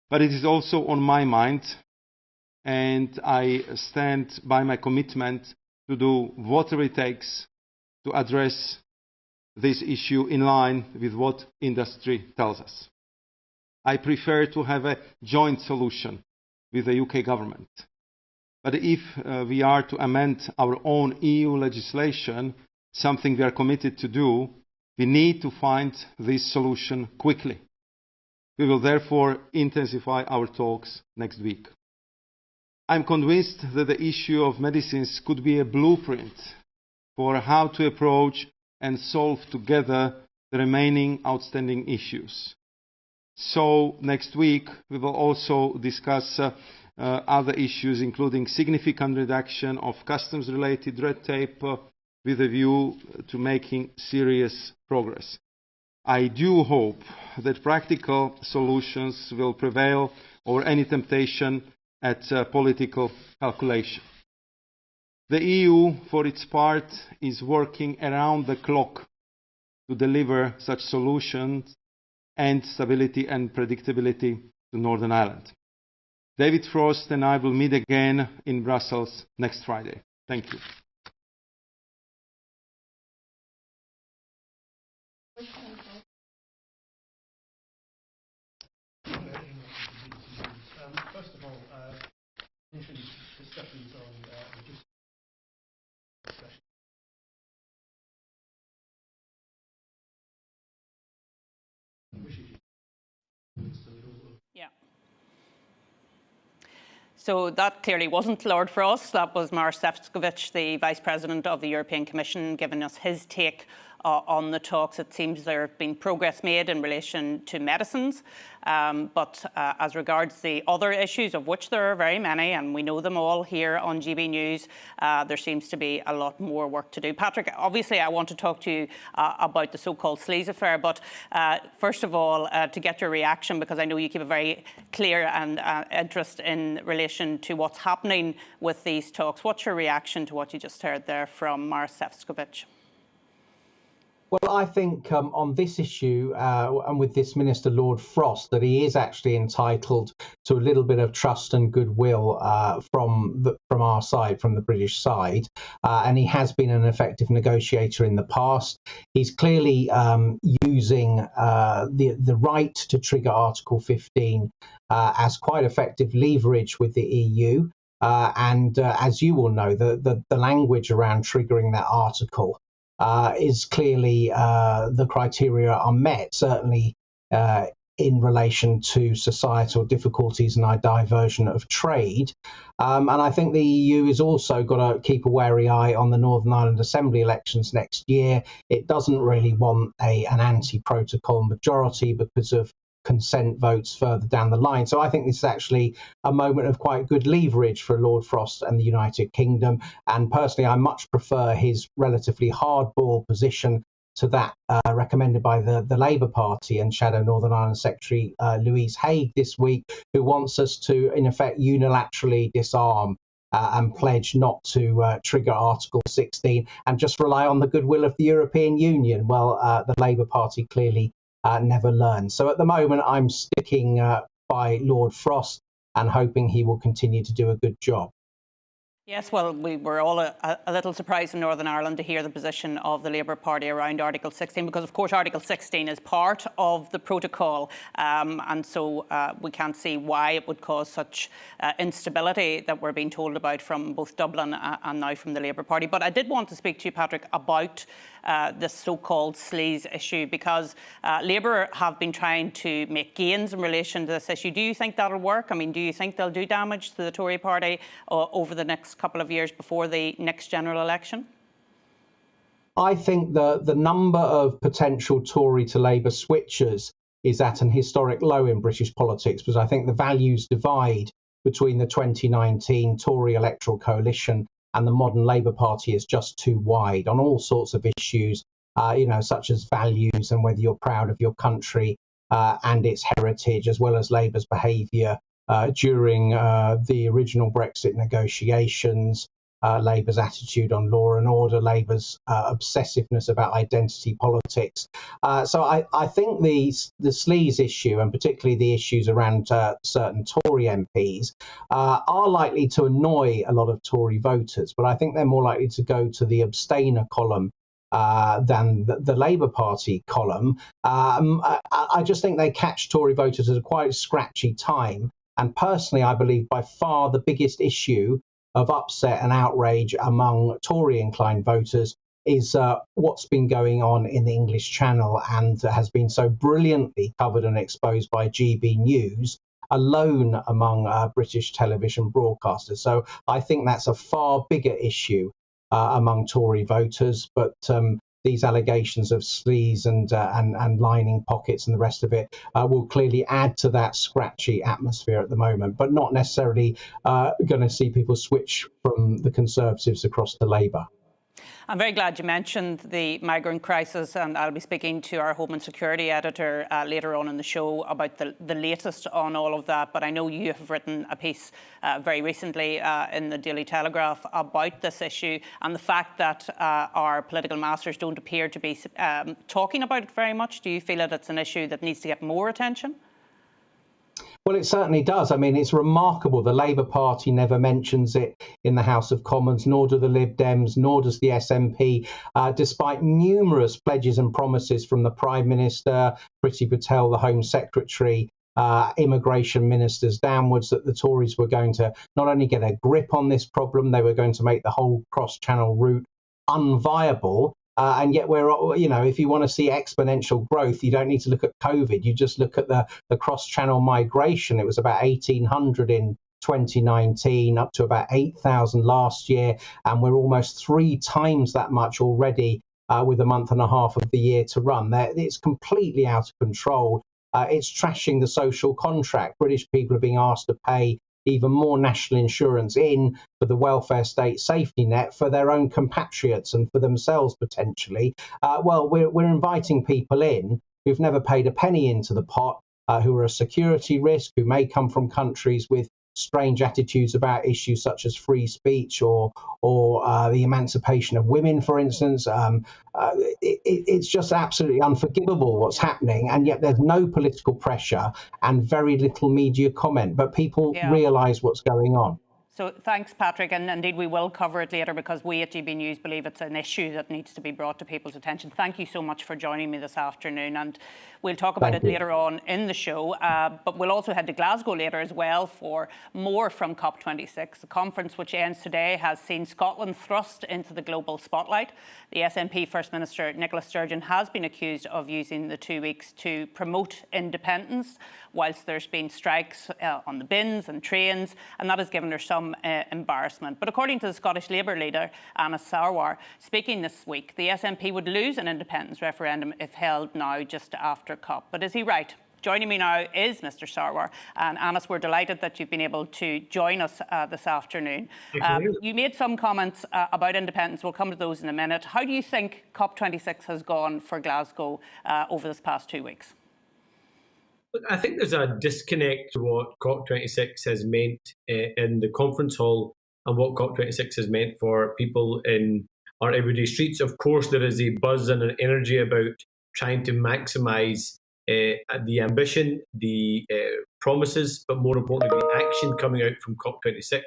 But it is also on my mind, and I stand by my commitment to do whatever it takes to address this issue in line with what industry tells us. I prefer to have a joint solution with the UK government. But if we are to amend our own EU legislation, something we are committed to do, we need to find this solution quickly. We will therefore intensify our talks next week. I am convinced that the issue of medicines could be a blueprint for how to approach and solve together the remaining outstanding issues. So next week we will also discuss other issues, including significant reduction of customs-related red tape with a view to making serious progress. I do hope that practical solutions will prevail over any temptation at political calculation. The EU, for its part, is working around the clock to deliver such solutions and stability and predictability to Northern Ireland. David Frost and I will meet again in Brussels next Friday. Thank you. First of all, introduce discussions on logistics. Yeah. So that clearly wasn't Lord Frost. That was Maroš Šefčovič, the Vice President of the European Commission, giving us his take on the talks. It seems there have been progress made in relation to medicines, but as regards the other issues, of which there are very many, and we know them all here on GB News, there seems to be a lot more work to do. Patrick, obviously I want to talk to you about the so-called sleaze affair, but first of all, to get your reaction, because I know you keep a very clear and interest in relation to what's happening with these talks. What's your reaction to what you just heard there from Maroš Šefčovič? Well, I think on this issue and with this Minister, Lord Frost, that he is actually entitled to a little bit of trust and goodwill from our side, from the British side. And he has been an effective negotiator in the past. He's clearly using the right to trigger Article 15 as quite effective leverage with the EU. And as you will know, the language around triggering that article is clearly the criteria are met, certainly in relation to societal difficulties and our diversion of trade. And I think the EU has also got to keep a wary eye on the Northern Ireland Assembly elections next year. It doesn't really want an anti-protocol majority because of consent votes further down the line. So I think this is actually a moment of quite good leverage for Lord Frost and the United Kingdom. And personally, I much prefer his relatively hardball position to that recommended by the Labour Party and Shadow Northern Ireland Secretary Louise Haigh this week, who wants us to, in effect, unilaterally disarm and pledge not to trigger Article 16 and just rely on the goodwill of the European Union. Well, the Labour Party clearly never learned. So at the moment, I'm sticking by Lord Frost and hoping he will continue to do a good job. Yes, well, we were all a little surprised in Northern Ireland to hear the position of the Labour Party around Article 16, because, of course, Article 16 is part of the protocol, and so we can't see why it would cause such instability that we're being told about from both Dublin and now from the Labour Party. But I did want to speak to you, Patrick, about this so-called sleaze issue, because Labour have been trying to make gains in relation to this issue. Do you think that'll work? I mean, do you think they'll do damage to the Tory party over the next couple of years before the next general election? I think the number of potential Tory to Labour switchers is at an historic low in British politics, because I think the values divide between the 2019 Tory electoral coalition and the modern Labour Party is just too wide on all sorts of issues, such as values and whether you're proud of your country and its heritage, as well as Labour's behaviour during the original Brexit negotiations, Labour's attitude on law and order, Labour's obsessiveness about identity politics. So I think the sleaze issue, and particularly the issues around certain Tory MPs, are likely to annoy a lot of Tory voters, but I think they're more likely to go to the abstainer column than the Labour Party column. I just think they catch Tory voters at a quite scratchy time. And personally, I believe by far the biggest issue of upset and outrage among Tory-inclined voters is what's been going on in the English Channel and has been so brilliantly covered and exposed by GBNews, alone among British television broadcasters. So I think that's a far bigger issue among Tory voters, but these allegations of sleaze and lining pockets and the rest of it will clearly add to that scratchy atmosphere at the moment, but not necessarily going to see people switch from the Conservatives across to Labour. I'm very glad you mentioned the migrant crisis, and I'll be speaking to our Home and Security editor later on in the show about the latest on all of that. But I know you have written a piece very recently in the Daily Telegraph about this issue and the fact that our political masters don't appear to be talking about it very much. Do you feel that it's an issue that needs to get more attention? Well, it certainly does. I mean, it's remarkable. The Labour Party never mentions it in the House of Commons, nor do the Lib Dems, nor does the SNP, despite numerous pledges and promises from the Prime Minister, Priti Patel, the Home Secretary, immigration ministers downwards, that the Tories were going to not only get a grip on this problem, they were going to make the whole cross-channel route unviable. And yet if you want to see exponential growth, you don't need to look at COVID. You just look at the cross-channel migration. It was about 1,800 in 2019, up to about 8,000 last year. And we're almost 3 times that much already with a month and a half of the year to run. It's completely out of control. It's trashing the social contract. British people are being asked to pay even more national insurance in for the welfare state safety net for their own compatriots and for themselves potentially. We're inviting people in who've never paid a penny into the pot, who are a security risk, who may come from countries with strange attitudes about issues such as free speech or the emancipation of women, for instance. It's just absolutely unforgivable what's happening, and yet there's no political pressure and very little media comment, but people realise what's going on. So thanks, Patrick, and indeed we will cover it later because we at GB News believe it's an issue that needs to be brought to people's attention. Thank you so much for joining me this afternoon, and we'll talk about it later on in the show, but we'll also head to Glasgow later as well for more from COP26. The conference, which ends today, has seen Scotland thrust into the global spotlight. The SNP First Minister Nicola Sturgeon has been accused of using the 2 weeks to promote independence, whilst there's been strikes on the bins and trains, and that has given her some embarrassment. But according to the Scottish Labour leader, Anna Sarwar, speaking this week, the SNP would lose an independence referendum if held now just after COP. But is he right? Joining me now is Mr. Sarwar. And Anas, we're delighted that you've been able to join us this afternoon. You made some comments about independence. We'll come to those in a minute. How do you think COP26 has gone for Glasgow over this past 2 weeks? Look, I think there's a disconnect to what COP26 has meant in the conference hall and what COP26 has meant for people in our everyday streets. Of course, there is a buzz and an energy about trying to maximise the ambition, the promises, but more importantly, the action coming out from COP26.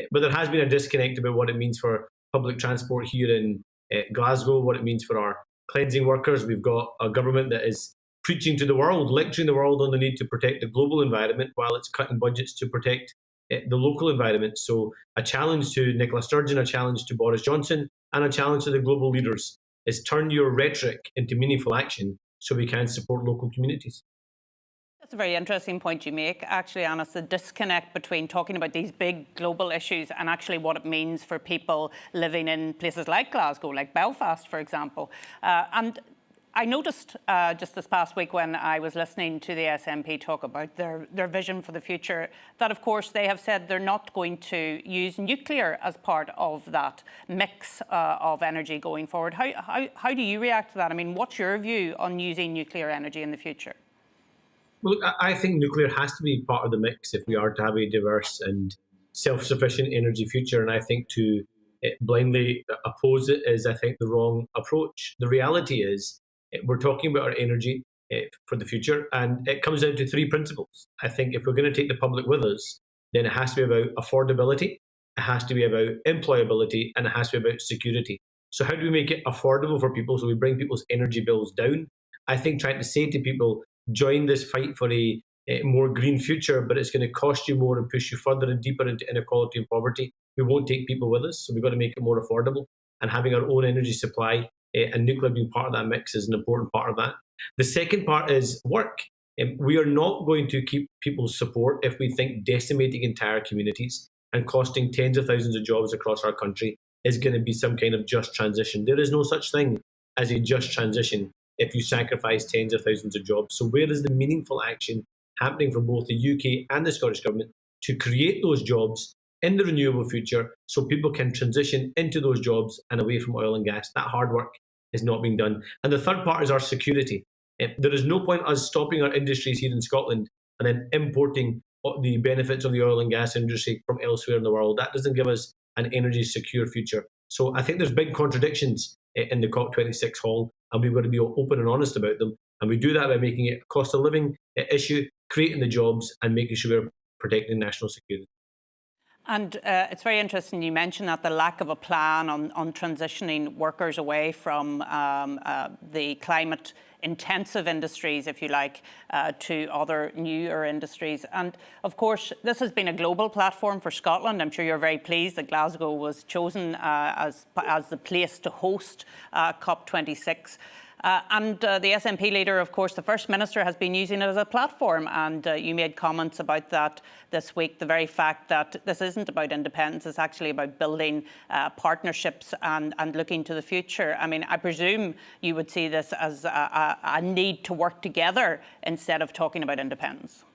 But there has been a disconnect about what it means for public transport here in Glasgow, what it means for our cleansing workers. We've got a government that is preaching to the world, lecturing the world on the need to protect the global environment while it's cutting budgets to protect the local environment. So a challenge to Nicola Sturgeon, a challenge to Boris Johnson, and a challenge to the global leaders is turn your rhetoric into meaningful action so we can support local communities. That's a very interesting point you make, actually, Anas, the disconnect between talking about these big global issues and actually what it means for people living in places like Glasgow, like Belfast, for example. And I noticed just this past week when I was listening to the SNP talk about their vision for the future that, of course, they have said they're not going to use nuclear as part of that mix of energy going forward. How do you react to that? I mean, what's your view on using nuclear energy in the future? Well, I think nuclear has to be part of the mix if we are to have a diverse and self-sufficient energy future. And I think to blindly oppose it is, I think, the wrong approach. The reality is, we're talking about our energy for the future, and it comes down to three principles. I think if we're going to take the public with us, then it has to be about affordability, it has to be about employability, and it has to be about security. So how do we make it affordable for people so we bring people's energy bills down? I think trying to say to people, join this fight for a more green future, but it's going to cost you more and push you further and deeper into inequality and poverty. We won't take people with us, so we've got to make it more affordable. And having our own energy supply and nuclear being part of that mix is an important part of that. The second part is work. We are not going to keep people's support if we think decimating entire communities and costing tens of thousands of jobs across our country is going to be some kind of just transition. There is no such thing as a just transition if you sacrifice tens of thousands of jobs. So where is the meaningful action happening from both the UK and the Scottish Government to create those jobs in the renewable future so people can transition into those jobs and away from oil and gas? That hard work is not being done. And the third part is our security. There is no point us stopping our industries here in Scotland and then importing the benefits of the oil and gas industry from elsewhere in the world. That doesn't give us an energy secure future. So I think there's big contradictions in the COP26 hall, and we've got to be open and honest about them. And we do that by making it a cost of living issue, creating the jobs, and making sure we're protecting national security. And it's very interesting you mentioned that the lack of a plan on transitioning workers away from the climate intensive industries, if you like, to other newer industries. And of course, this has been a global platform for Scotland. I'm sure you're very pleased that Glasgow was chosen as the place to host COP26. And the SNP leader, of course, the First Minister, has been using it as a platform. And you made comments about that this week, the very fact that this isn't about independence, it's actually about building partnerships and looking to the future. I mean, I presume you would see this as a need to work together instead of talking about independence.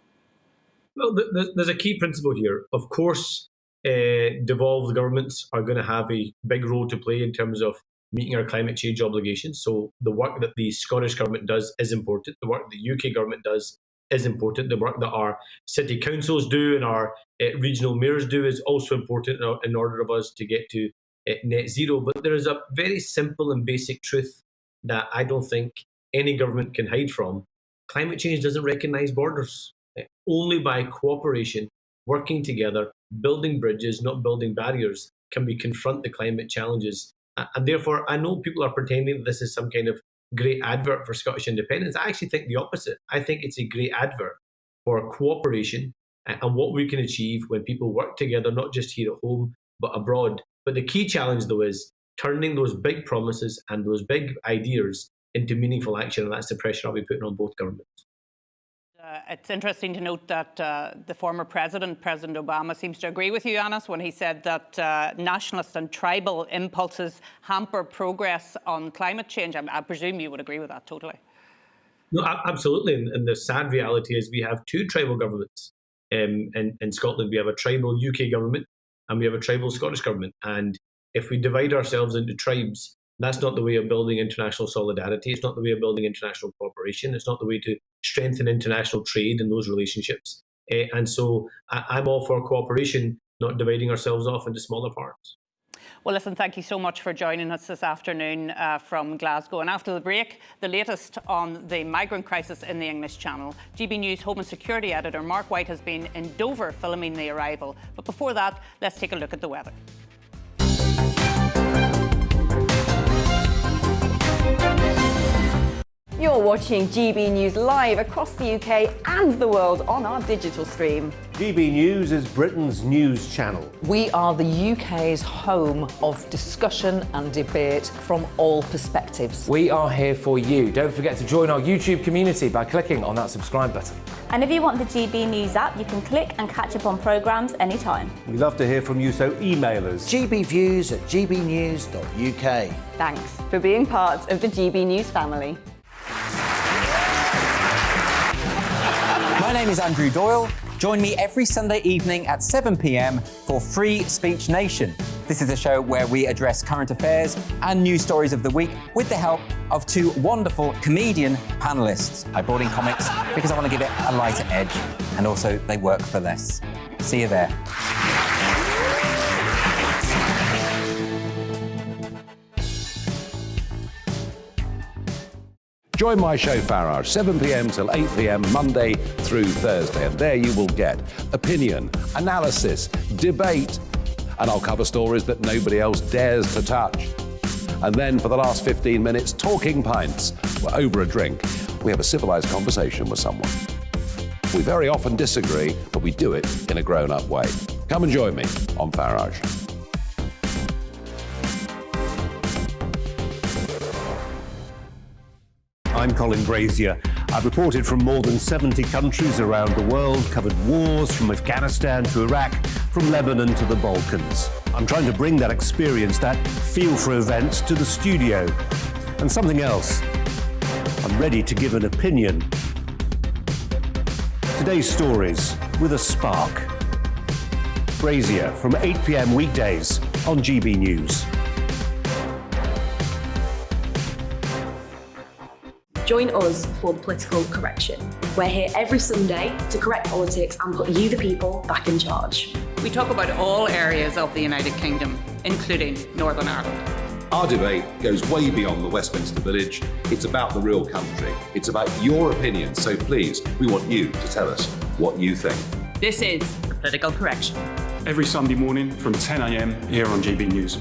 Well, there's a key principle here. Of course, devolved governments are going to have a big role to play in terms of meeting our climate change obligations. So the work that the Scottish Government does is important. The work the UK Government does is important. The work that our city councils do and our regional mayors do is also important in order of us to get to net zero. But there is a very simple and basic truth that I don't think any government can hide from. Climate change doesn't recognise borders. Only by cooperation, working together, building bridges, not building barriers, can we confront the climate challenges. And therefore, I know people are pretending that this is some kind of great advert for Scottish independence. I actually think the opposite. I think it's a great advert for cooperation and what we can achieve when people work together, not just here at home, but abroad. But the key challenge, though, is turning those big promises and those big ideas into meaningful action. And that's the pressure I'll be putting on both governments. It's interesting to note that the former President Obama, seems to agree with you, Anas, when he said that nationalist and tribal impulses hamper progress on climate change. I presume you would agree with that totally. No, absolutely. And the sad reality is we have two tribal governments in Scotland. We have a tribal UK government and we have a tribal Scottish government. And if we divide ourselves into tribes, that's not the way of building international solidarity. It's not the way of building international cooperation. It's not the way to strengthen international trade and those relationships. And so I'm all for cooperation, not dividing ourselves off into smaller parts. Well, listen, thank you so much for joining us this afternoon from Glasgow. And after the break, the latest on the migrant crisis in the English Channel. GB News Home and Security Editor Mark White has been in Dover filming the arrival. But before that, let's take a look at the weather. You're watching GB News live across the UK and the world on our digital stream. GB News is Britain's news channel. We are the UK's home of discussion and debate from all perspectives. We are here for you. Don't forget to join our YouTube community by clicking on that subscribe button. And if you want the GB News app, you can click and catch up on programmes anytime. We love to hear from you, so email us. gbviews@gbnews.uk. Thanks for being part of the GB News family. My name is Andrew Doyle. Join me every Sunday evening at 7 p.m. for Free Speech Nation. This is a show where we address current affairs and news stories of the week with the help of two wonderful comedian panellists. I brought in comics because I want to give it a lighter edge, and also they work for less. See you there. Join my show Farage, 7 p.m. till 8 p.m. Monday through Thursday, and there you will get opinion, analysis, debate, and I'll cover stories that nobody else dares to touch. And then for the last 15 minutes, talking pints. We're over a drink. We have a civilised conversation with someone. We very often disagree, but we do it in a grown-up way. Come and join me on Farage. I'm Colin Brazier. I've reported from more than 70 countries around the world, covered wars from Afghanistan to Iraq, from Lebanon to the Balkans. I'm trying to bring that experience, that feel for events, to the studio. And something else. I'm ready to give an opinion. Today's stories with a spark. Brazier from 8 p.m. weekdays on GB News. Join us for the Political Correction. We're here every Sunday to correct politics and put you, the people, back in charge. We talk about all areas of the United Kingdom, including Northern Ireland. Our debate goes way beyond the Westminster Village. It's about the real country. It's about your opinion. So please, we want you to tell us what you think. This is the Political Correction. Every Sunday morning from 10 a.m. here on GB News.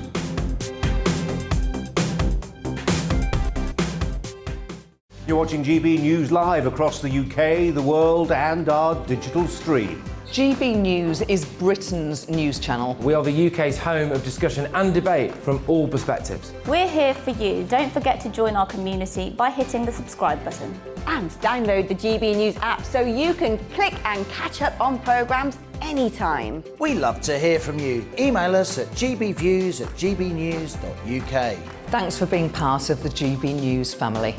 You're watching GB News live across the UK, the world, and our digital stream. GB News is Britain's news channel. We are the UK's home of discussion and debate from all perspectives. We're here for you. Don't forget to join our community by hitting the subscribe button. And download the GB News app so you can click and catch up on programmes anytime. We love to hear from you. Email us at gbviews@gbnews.uk. Thanks for being part of the GB News family.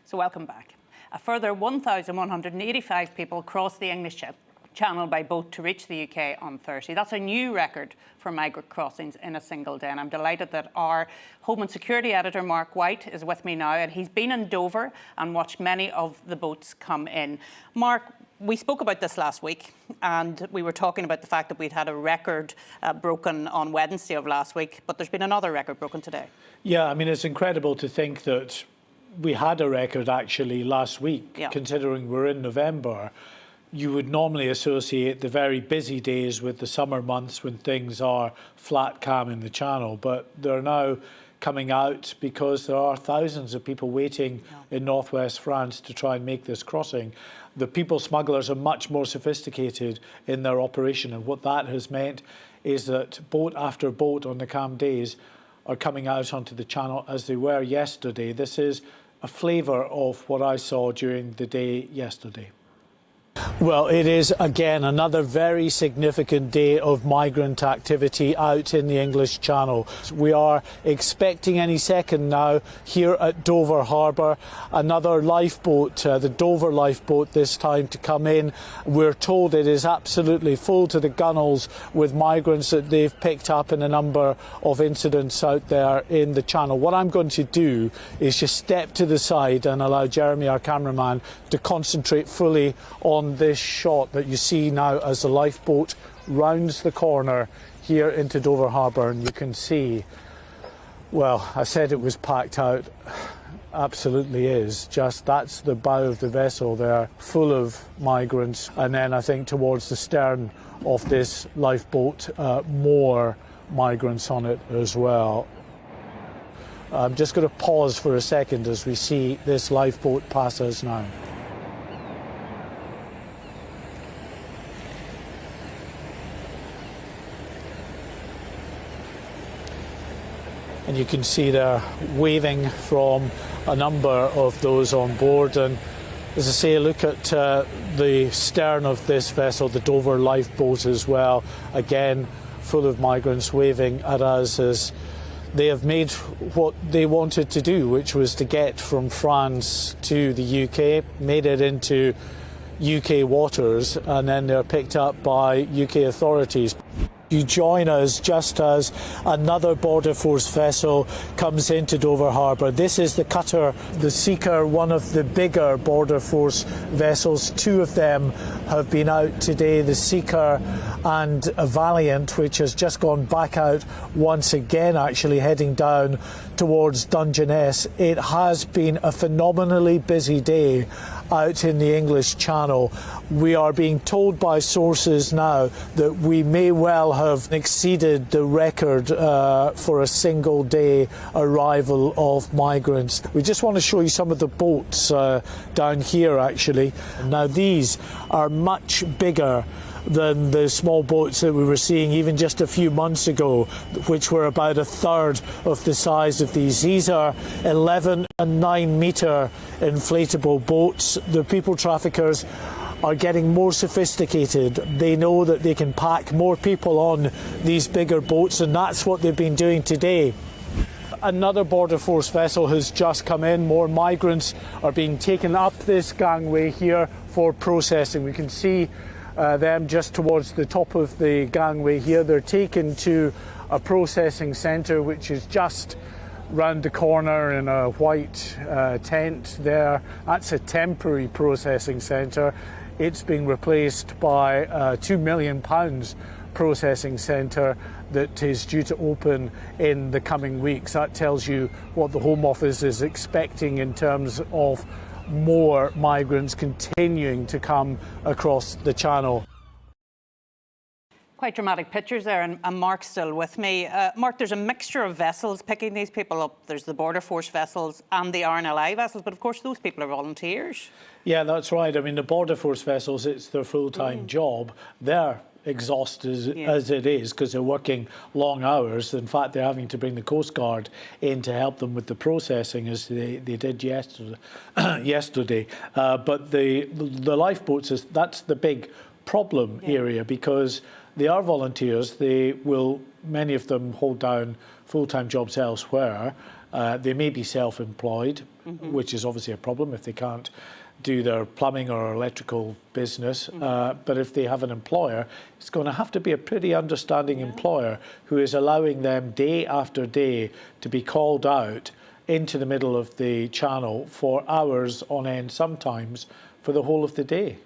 So welcome back. A further 1,185 people crossed the English Channel by boat to reach the UK on Thursday. That's a new record for migrant crossings in a single day. And I'm delighted that our Home and Security editor, Mark White, is with me now. And he's been in Dover and watched many of the boats come in. Mark, we spoke about this last week, and we were talking about the fact that we'd had a record broken on Wednesday of last week, but there's been another record broken today. Yeah, I mean, it's incredible to think that we had a record actually last week, considering we're in November. You would normally associate the very busy days with the summer months when things are flat, calm in the Channel, but they're now coming out because there are thousands of people waiting in northwest France to try and make this crossing. The people smugglers are much more sophisticated in their operation, and what that has meant is that boat after boat on the calm days are coming out onto the Channel as they were yesterday. This is a flavour of what I saw during the day yesterday. Well, it is again another very significant day of migrant activity out in the English Channel. We are expecting any second now here at Dover Harbour another lifeboat, the Dover lifeboat this time, to come in. We're told it is absolutely full to the gunwales with migrants that they've picked up in a number of incidents out there in the Channel. What I'm going to do is just step to the side and allow Jeremy, our cameraman, to concentrate fully on this shot that you see now as the lifeboat rounds the corner here into Dover Harbour, and you can see, well, I said it was packed out. Absolutely is. Just that's the bow of the vessel there, full of migrants, and then I think towards the stern of this lifeboat, more migrants on it as well. I'm just going to pause for a second as we see this lifeboat pass us now. And you can see they're waving from a number of those on board. And as I say, look at the stern of this vessel, the Dover lifeboat as well. Again, full of migrants waving at us as they have made what they wanted to do, which was to get from France to the UK, made it into UK waters, and then they're picked up by UK authorities. You join us just as another Border Force vessel comes into Dover Harbour. This is the cutter, the Seeker, one of the bigger Border Force vessels. Two of them have been out today, the Seeker and a Valiant, which has just gone back out once again, actually heading down towards Dungeness. It has been a phenomenally busy day out in the English Channel. We are being told by sources now that we may well have exceeded the record for a single day arrival of migrants. We just want to show you some of the boats down here actually. Now these are much bigger than the small boats that we were seeing even just a few months ago, which were about a third of the size of these. These are 11 and 9 metre inflatable boats. The people traffickers are getting more sophisticated. They know that they can pack more people on these bigger boats, and that's what they've been doing today. Another Border Force vessel has just come in. More migrants are being taken up this gangway here for processing. We can see them just towards the top of the gangway here. They're taken to a processing centre which is just round the corner in a white tent there. That's a temporary processing centre. It's being replaced by a £2 million processing centre that is due to open in the coming weeks. That tells you what the Home Office is expecting in terms of more migrants continuing to come across the Channel. Quite dramatic pictures there, and Mark's still with me. Mark, there's a mixture of vessels picking these people up. There's the Border Force vessels and the RNLI vessels, but of course those people are volunteers. Yeah, that's right. I mean, the Border Force vessels, it's their full-time job. They're exhausted as it is because they're working long hours. In fact, they're having to bring the Coast Guard in to help them with the processing as they did yesterday. But the lifeboats, that's the big problem area because they are volunteers. Many of them hold down full-time jobs elsewhere. They may be self-employed, which is obviously a problem if they can't do their plumbing or electrical business. But if they have an employer, it's going to have to be a pretty understanding employer who is allowing them day after day to be called out into the middle of the Channel for hours on end, sometimes for the whole of the day.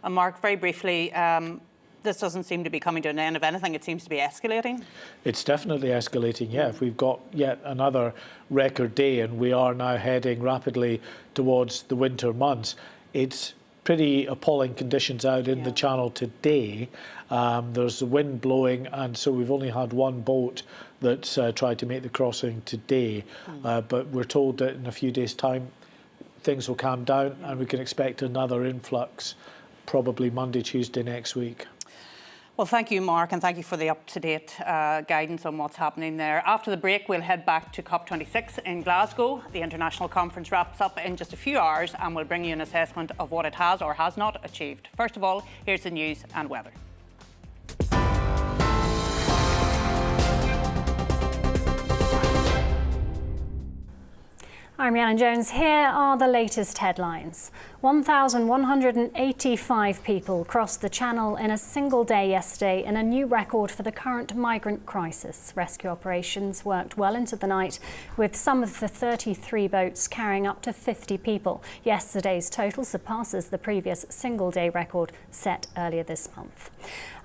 And Mark, very briefly, this doesn't seem to be coming to an end. If anything, it seems to be escalating. It's definitely escalating, yeah. If we've got yet another record day and we are now heading rapidly towards the winter months, it's pretty appalling conditions out in the Channel today. There's the wind blowing, and so we've only had one boat that's tried to make the crossing today. But we're told that in a few days' time, things will calm down and we can expect another influx probably Monday, Tuesday next week. Well, thank you, Mark, and thank you for the up-to-date guidance on what's happening there. After the break, we'll head back to COP26 in Glasgow. The international conference wraps up in just a few hours, and we'll bring you an assessment of what it has or has not achieved. First of all, here's the news and weather. I'm Rhiannon Jones. Here are the latest headlines. 1,185 people crossed the Channel in a single day yesterday in a new record for the current migrant crisis. Rescue operations worked well into the night, with some of the 33 boats carrying up to 50 people. Yesterday's total surpasses the previous single-day record set earlier this month.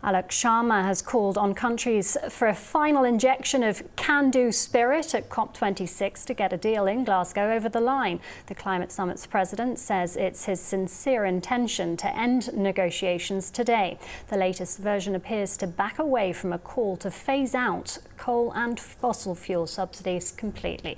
Alok Sharma has called on countries for a final injection of can-do spirit at COP26 to get a deal in Glasgow over the line. The Climate Summit's president says it's his sincere intention to end negotiations today. The latest version appears to back away from a call to phase out coal and fossil fuel subsidies completely.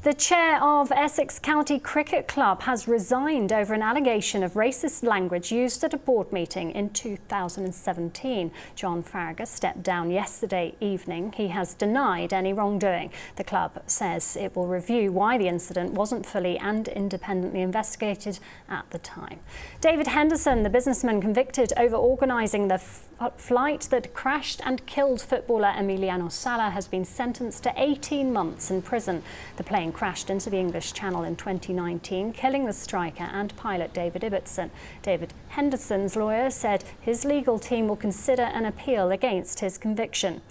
The chair of Essex County Cricket Club has resigned over an allegation of racist language used at a board meeting in 2017. John Farragut stepped down yesterday evening. He has denied any wrongdoing. The club says it will review why the incident wasn't fully and independently investigated at at the time. David Henderson, the businessman convicted over organising the flight that crashed and killed footballer Emiliano Sala, has been sentenced to 18 months in prison. The plane crashed into the English Channel in 2019, killing the striker and pilot David Ibbotson. David Henderson's lawyer said his legal team will consider an appeal against his conviction.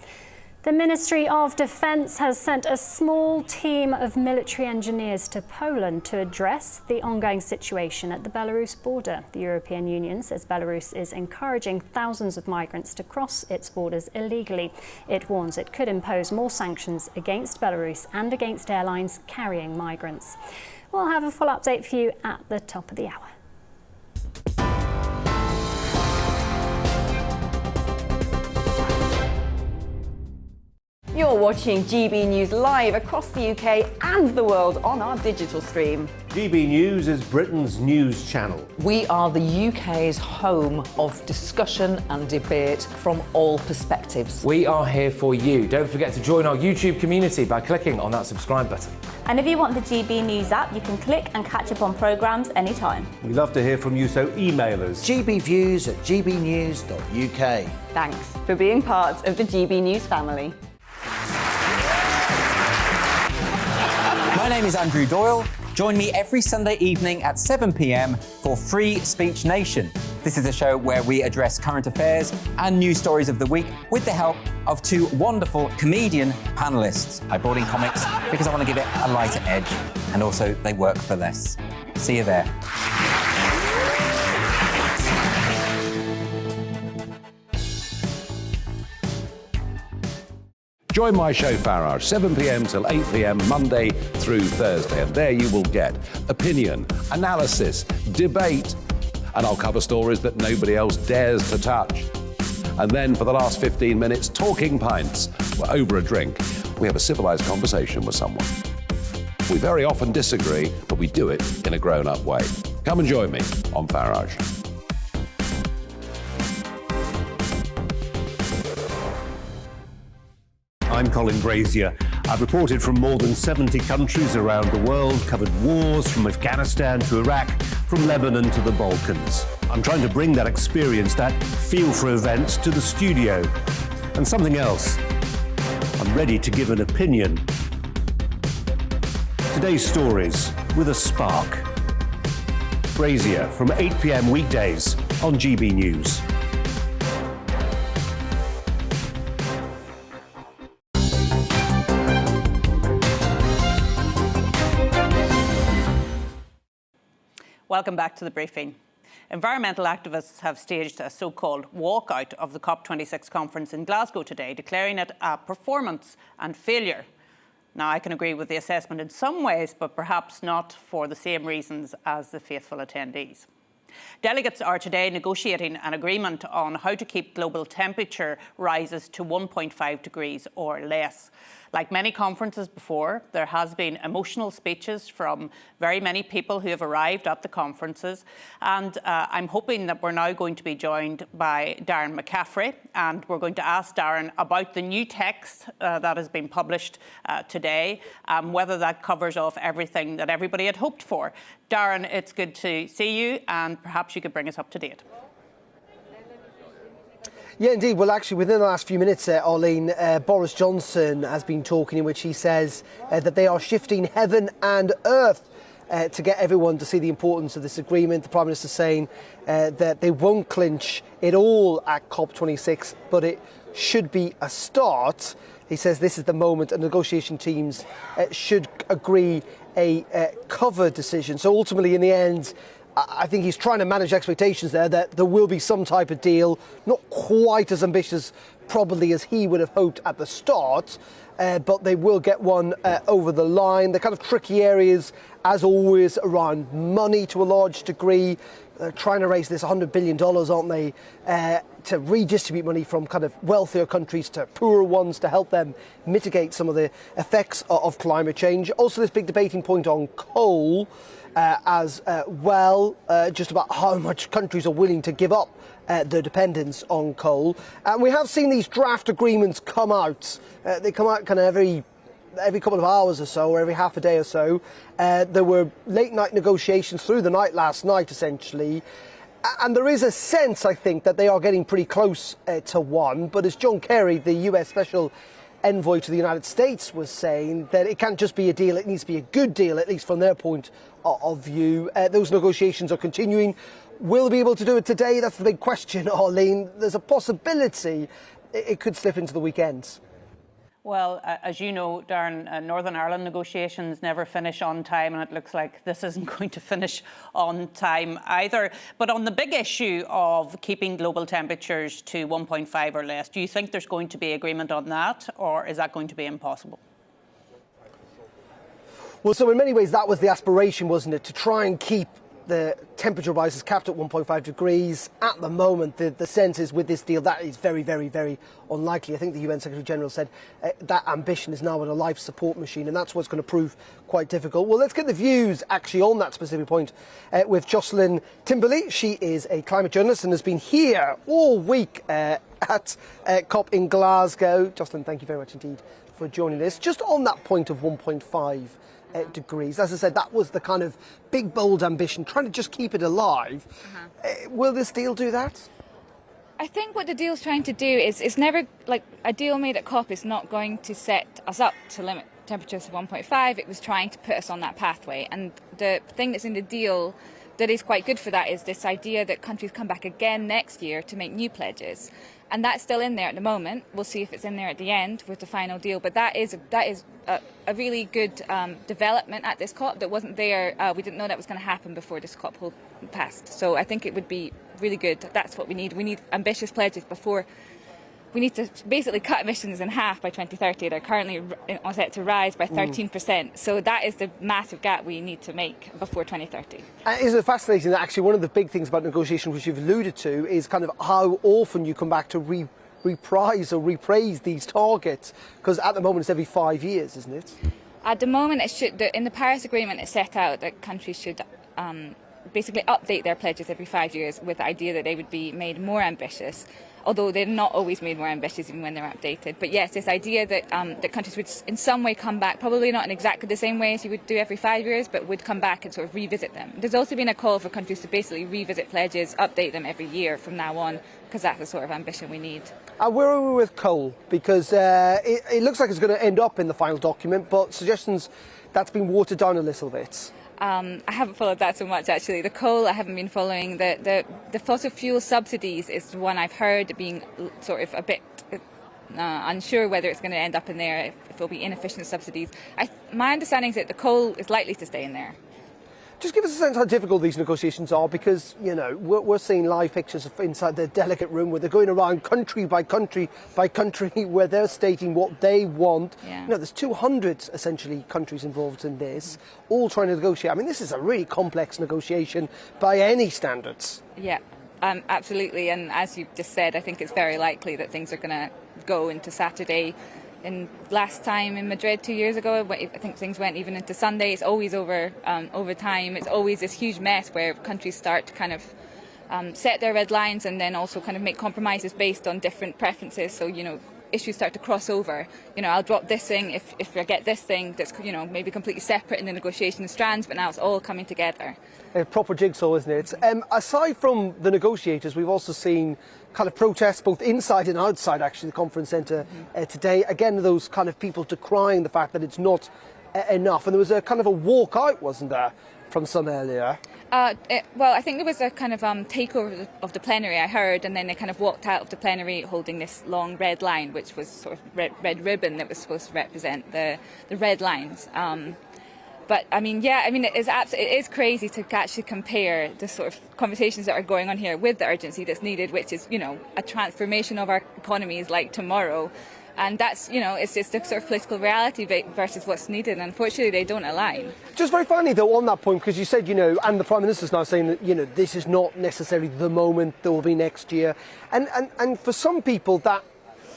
The Ministry of Defence has sent a small team of military engineers to Poland to address the ongoing situation at the Belarus border. The European Union says Belarus is encouraging thousands of migrants to cross its borders illegally. It warns it could impose more sanctions against Belarus and against airlines carrying migrants. We'll have a full update for you at the top of the hour. You're watching GB News live across the UK and the world on our digital stream. GB News is Britain's news channel. We are the UK's home of discussion and debate from all perspectives. We are here for you. Don't forget to join our YouTube community by clicking on that subscribe button. And if you want the GB News app, you can click and catch up on programmes anytime. We love to hear from you, so email us. gbviews@gbnews.uk. Thanks for being part of the GB News family. My name is Andrew Doyle. Join me every Sunday evening at 7 p.m. for Free Speech Nation. This is a show where we address current affairs and news stories of the week with the help of two wonderful comedian panellists. I brought in comics because I want to give it a lighter edge, and also they work for less. See you there. Join my show Farage, 7 p.m. till 8 p.m. Monday through Thursday, and there you will get opinion, analysis, debate, and I'll cover stories that nobody else dares to touch. And then for the last 15 minutes, talking pints. We're over a drink. We have a civilised conversation with someone. We very often disagree, but we do it in a grown-up way. Come and join me on Farage. I'm Colin Brazier. I've reported from more than 70 countries around the world, covered wars from Afghanistan to Iraq, from Lebanon to the Balkans. I'm trying to bring that experience, that feel for events, to the studio. And something else, I'm ready to give an opinion. Today's stories with a spark. Brazier from 8 p.m. weekdays on GB News. Welcome back to the briefing. Environmental activists have staged a so-called walkout of the COP26 conference in Glasgow today, declaring it a performance and failure. Now, I can agree with the assessment in some ways, but perhaps not for the same reasons as the faithful attendees. Delegates are today negotiating an agreement on how to keep global temperature rises to 1.5 degrees or less. Like many conferences before, there has been emotional speeches from very many people who have arrived at the conferences, and I'm hoping that we're now going to be joined by Darren McCaffrey, and we're going to ask Darren about the new text that has been published today, whether that covers off everything that everybody had hoped for. Darren, it's good to see you, and perhaps you could bring us up to date. Yeah, indeed. Well, actually, within the last few minutes, Arlene, Boris Johnson has been talking in which he says that they are shifting heaven and earth to get everyone to see the importance of this agreement. The Prime Minister saying that they won't clinch it all at COP26, but it should be a start. He says this is the moment, and negotiation teams should agree a cover decision. So ultimately, in the end, I think he's trying to manage expectations there, that there will be some type of deal, not quite as ambitious probably as he would have hoped at the start, but they will get one over the line. The kind of tricky areas, as always, around money to a large degree. Trying to raise this $100 billion, aren't they, to redistribute money from kind of wealthier countries to poorer ones to help them mitigate some of the effects of climate change. Also, this big debating point on coal as well, just about how much countries are willing to give up their dependence on coal. And we have seen these draft agreements come out. They come out kind of every every couple of hours or so, or every half a day or so. There were late-night negotiations through the night last night, essentially. And there is a sense, I think, that they are getting pretty close to one. But as John Kerry, the US Special Envoy to the United States, was saying, that it can't just be a deal, it needs to be a good deal, at least from their point of view. Those negotiations are continuing. Will they be able to do it today? That's the big question, Arlene. There's a possibility it could slip into the weekends. Well, as you know, Darren, Northern Ireland negotiations never finish on time, and it looks like this isn't going to finish on time either. But on the big issue of keeping global temperatures to 1.5 or less, do you think there's going to be agreement on that, or is that going to be impossible? Well, so in many ways that was the aspiration, wasn't it, to try and keep the temperature rises capped at 1.5 degrees. At the moment, the sense is with this deal that is very, very, very unlikely. I think the UN Secretary General said that ambition is now in a life support machine, and that's what's going to prove quite difficult. Well, let's get the views actually on that specific point with Jocelyn Timberley. She is a climate journalist and has been here all week at COP in Glasgow. Jocelyn, thank you very much indeed for joining us. Just on that point of 1.5 degrees. As I said, that was the kind of big, bold ambition, trying to just keep it alive. Will this deal do that? I think what the deal's trying to do is, it's never, like, a deal made at COP is not going to set us up to limit temperatures to 1.5. It was trying to put us on that pathway. And the thing that's in the deal that is quite good for that is this idea that countries come back again next year to make new pledges. And that's still in there at the moment. We'll see if it's in there at the end with the final deal. But that is a really good development at this COP that wasn't there. We didn't know that was going to happen before this COP passed. So I think it would be really good. That's what we need. We need ambitious pledges before. We need to basically cut emissions in half by 2030. They're currently set to rise by 13%. So that is the massive gap we need to make before 2030. Isn't it fascinating that actually one of the big things about negotiation, which you've alluded to, is kind of how often you come back to reprise or repraise these targets? Because at the moment it's every 5 years, isn't it? At the moment, in the Paris Agreement, it set out that countries should basically update their pledges every 5 years with the idea that they would be made more ambitious. Although they're not always made more ambitious even when they're updated. But yes, this idea that that countries would in some way come back, probably not in exactly the same way as you would do every 5 years, but would come back and sort of revisit them. There's also been a call for countries to basically revisit pledges, update them every year from now on, because that's the sort of ambition we need. Where are we with coal? Because it looks like it's going to end up in the final document, but suggestions that's been watered down a little bit. I haven't followed that so much, actually. The coal I haven't been following. The fossil fuel subsidies is the one I've heard being sort of a bit unsure whether it's going to end up in there, if it'll be inefficient subsidies. My understanding is that the coal is likely to stay in there. Just give us a sense how difficult these negotiations are, because, you know, we're seeing live pictures inside the delegate room where they're going around country by country by country where they're stating what they want. Yeah. You know, there's 200 essentially countries involved in this, all trying to negotiate. I mean, this is a really complex negotiation by any standards. Yeah, absolutely. And as you just said, I think it's very likely that things are going to go into Saturday. And last time in Madrid 2 years ago, I think things went even into Sunday. It's always over time. It's always this huge mess where countries start to kind of set their red lines and then also kind of make compromises based on different preferences. So, you know, issues start to cross over. You know, I'll drop this thing if I get this thing that's, you know, maybe completely separate in the negotiation strands, but now it's all coming together. A proper jigsaw, isn't it? Aside from the negotiators, we've also seen kind of protests both inside and outside, actually, the conference centre today. Again, those kind of people decrying the fact that it's not enough. And there was a kind of a walkout, wasn't there, from some earlier? Well, I think there was a kind of takeover of the plenary, I heard, and then they kind of walked out of the plenary holding this long red line, which was sort of red ribbon that was supposed to represent the red lines. But I mean, yeah, I mean, it is crazy to actually compare the sort of conversations that are going on here with the urgency that's needed, which is, you know, a transformation of our economies like tomorrow. And that's, you know, it's just the sort of political reality versus what's needed. And unfortunately, they don't align. Just very finally, though, on that point, because you said, you know, and the Prime Minister's now saying that, you know, this is not necessarily the moment, there will be next year. And for some people, that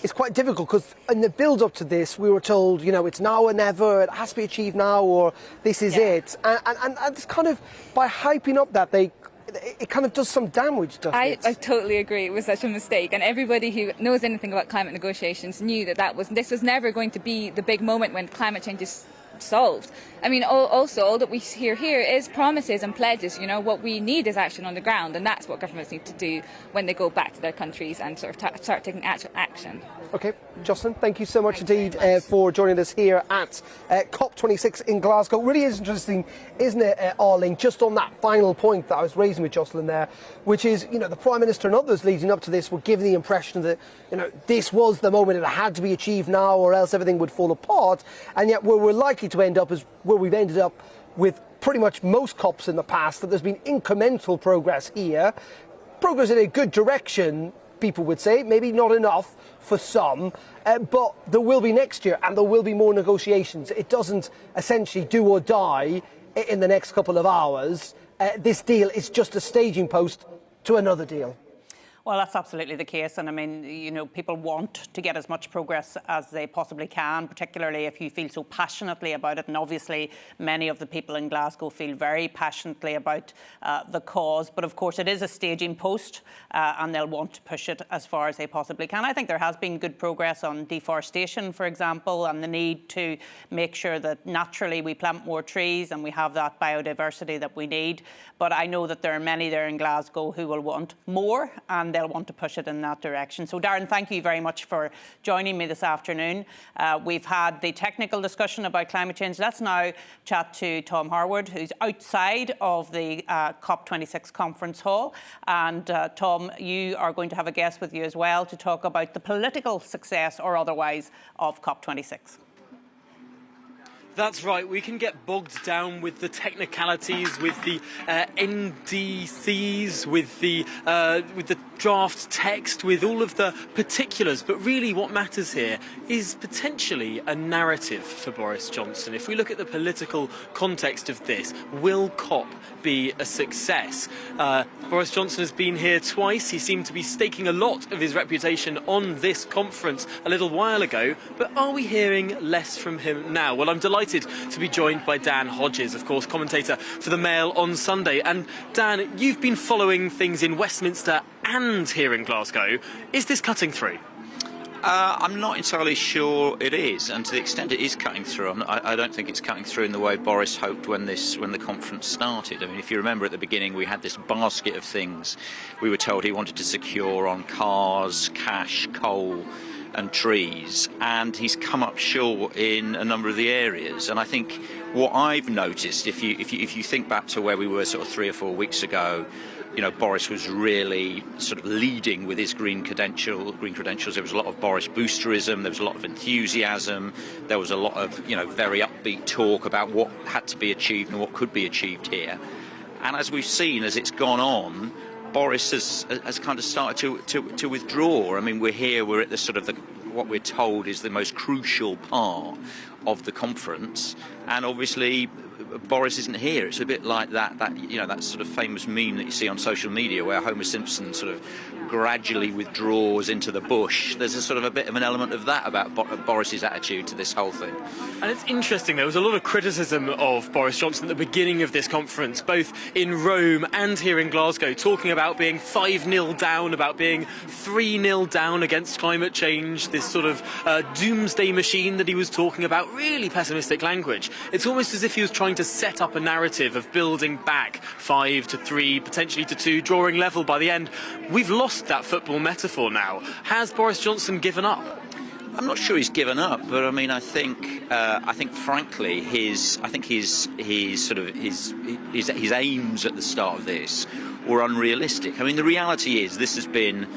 is quite difficult, because in the build-up to this, we were told, you know, it's now or never, it has to be achieved now, or this is it. And it's kind of, by hyping up that, they it kind of does some damage, doesn't it? I totally agree. It was such a mistake, and everybody who knows anything about climate negotiations knew that this was never going to be the big moment when climate change is solved. I mean, also all that we hear here is promises and pledges. You know, what we need is action on the ground, and that's what governments need to do when they go back to their countries and sort of start taking actual action. Okay, Jocelyn, thank you so much indeed for joining us here at COP26 in Glasgow. Really is interesting, isn't it, Arlene, just on that final point that I was raising with Jocelyn there, which is, you know, the Prime Minister and others leading up to this were giving the impression that, you know, this was the moment, it had to be achieved now or else everything would fall apart, and yet where we're likely to end up is where we've ended up with pretty much most COPs in the past, that there's been incremental progress here, progress in a good direction, people would say, maybe not enough for some, but there will be next year and there will be more negotiations. It doesn't essentially do or die in the next couple of hours. This deal is just a staging post to another deal. Well, that's absolutely the case. And I mean, you know, people want to get as much progress as they possibly can, particularly if you feel so passionately about it. And obviously, many of the people in Glasgow feel very passionately about the cause. But of course, it is a staging post and they'll want to push it as far as they possibly can. I think there has been good progress on deforestation, for example, and the need to make sure that naturally we plant more trees and we have that biodiversity that we need. But I know that there are many there in Glasgow who will want more, and they'll want to push it in that direction. So Darren, thank you very much for joining me this afternoon. We've had the technical discussion about climate change. Let's now chat to Tom Harwood, who's outside of the COP26 conference hall. And Tom, you are going to have a guest with you as well to talk about the political success or otherwise of COP26. That's right, we can get bogged down with the technicalities, with the NDCs, with the draft text, with all of the particulars, but really what matters here is potentially a narrative for Boris Johnson. If we look at the political context of this, will COP be a success? Boris Johnson has been here twice. He seemed to be staking a lot of his reputation on this conference a little while ago, but are we hearing less from him now? Well, I'm delighted to be joined by Dan Hodges, of course, commentator for the Mail on Sunday. And Dan, you've been following things in Westminster and here in Glasgow. Is this cutting through? I'm not entirely sure it is, and to the extent it is cutting through, I don't think it's cutting through in the way Boris hoped when the conference started. I mean, if you remember at the beginning, we had this basket of things we were told he wanted to secure on cars, cash, coal and trees, and he's come up short in a number of the areas. And I think what I've noticed, if you think back to where we were sort of 3 or 4 weeks ago, you know, Boris was really sort of leading with his green credentials. There was a lot of Boris boosterism, there was a lot of enthusiasm, there was a lot of, you know, very upbeat talk about what had to be achieved and what could be achieved here. And as we've seen, as it's gone on, Boris has kind of started to withdraw. I mean, we're at the sort of what we're told is the most crucial part of the conference, and obviously Boris isn't here. It's a bit like that you know, that sort of famous meme that you see on social media where Homer Simpson sort of gradually withdraws into the bush. There's a sort of a bit of an element of that about Boris's attitude to this whole thing. And it's interesting, there was a lot of criticism of Boris Johnson at the beginning of this conference, both in Rome and here in Glasgow, talking about being 5-0 down, about being 3-0 down against climate change, this sort of doomsday machine that he was talking about, really pessimistic language. It's almost as if he was trying to set up a narrative of building back 5-3, potentially to 2, drawing level by the end. We've lost that football metaphor now. Has Boris Johnson given up? I'm not sure he's given up, but I mean, I think frankly, his aims at the start of this were unrealistic. I mean, the reality is this has been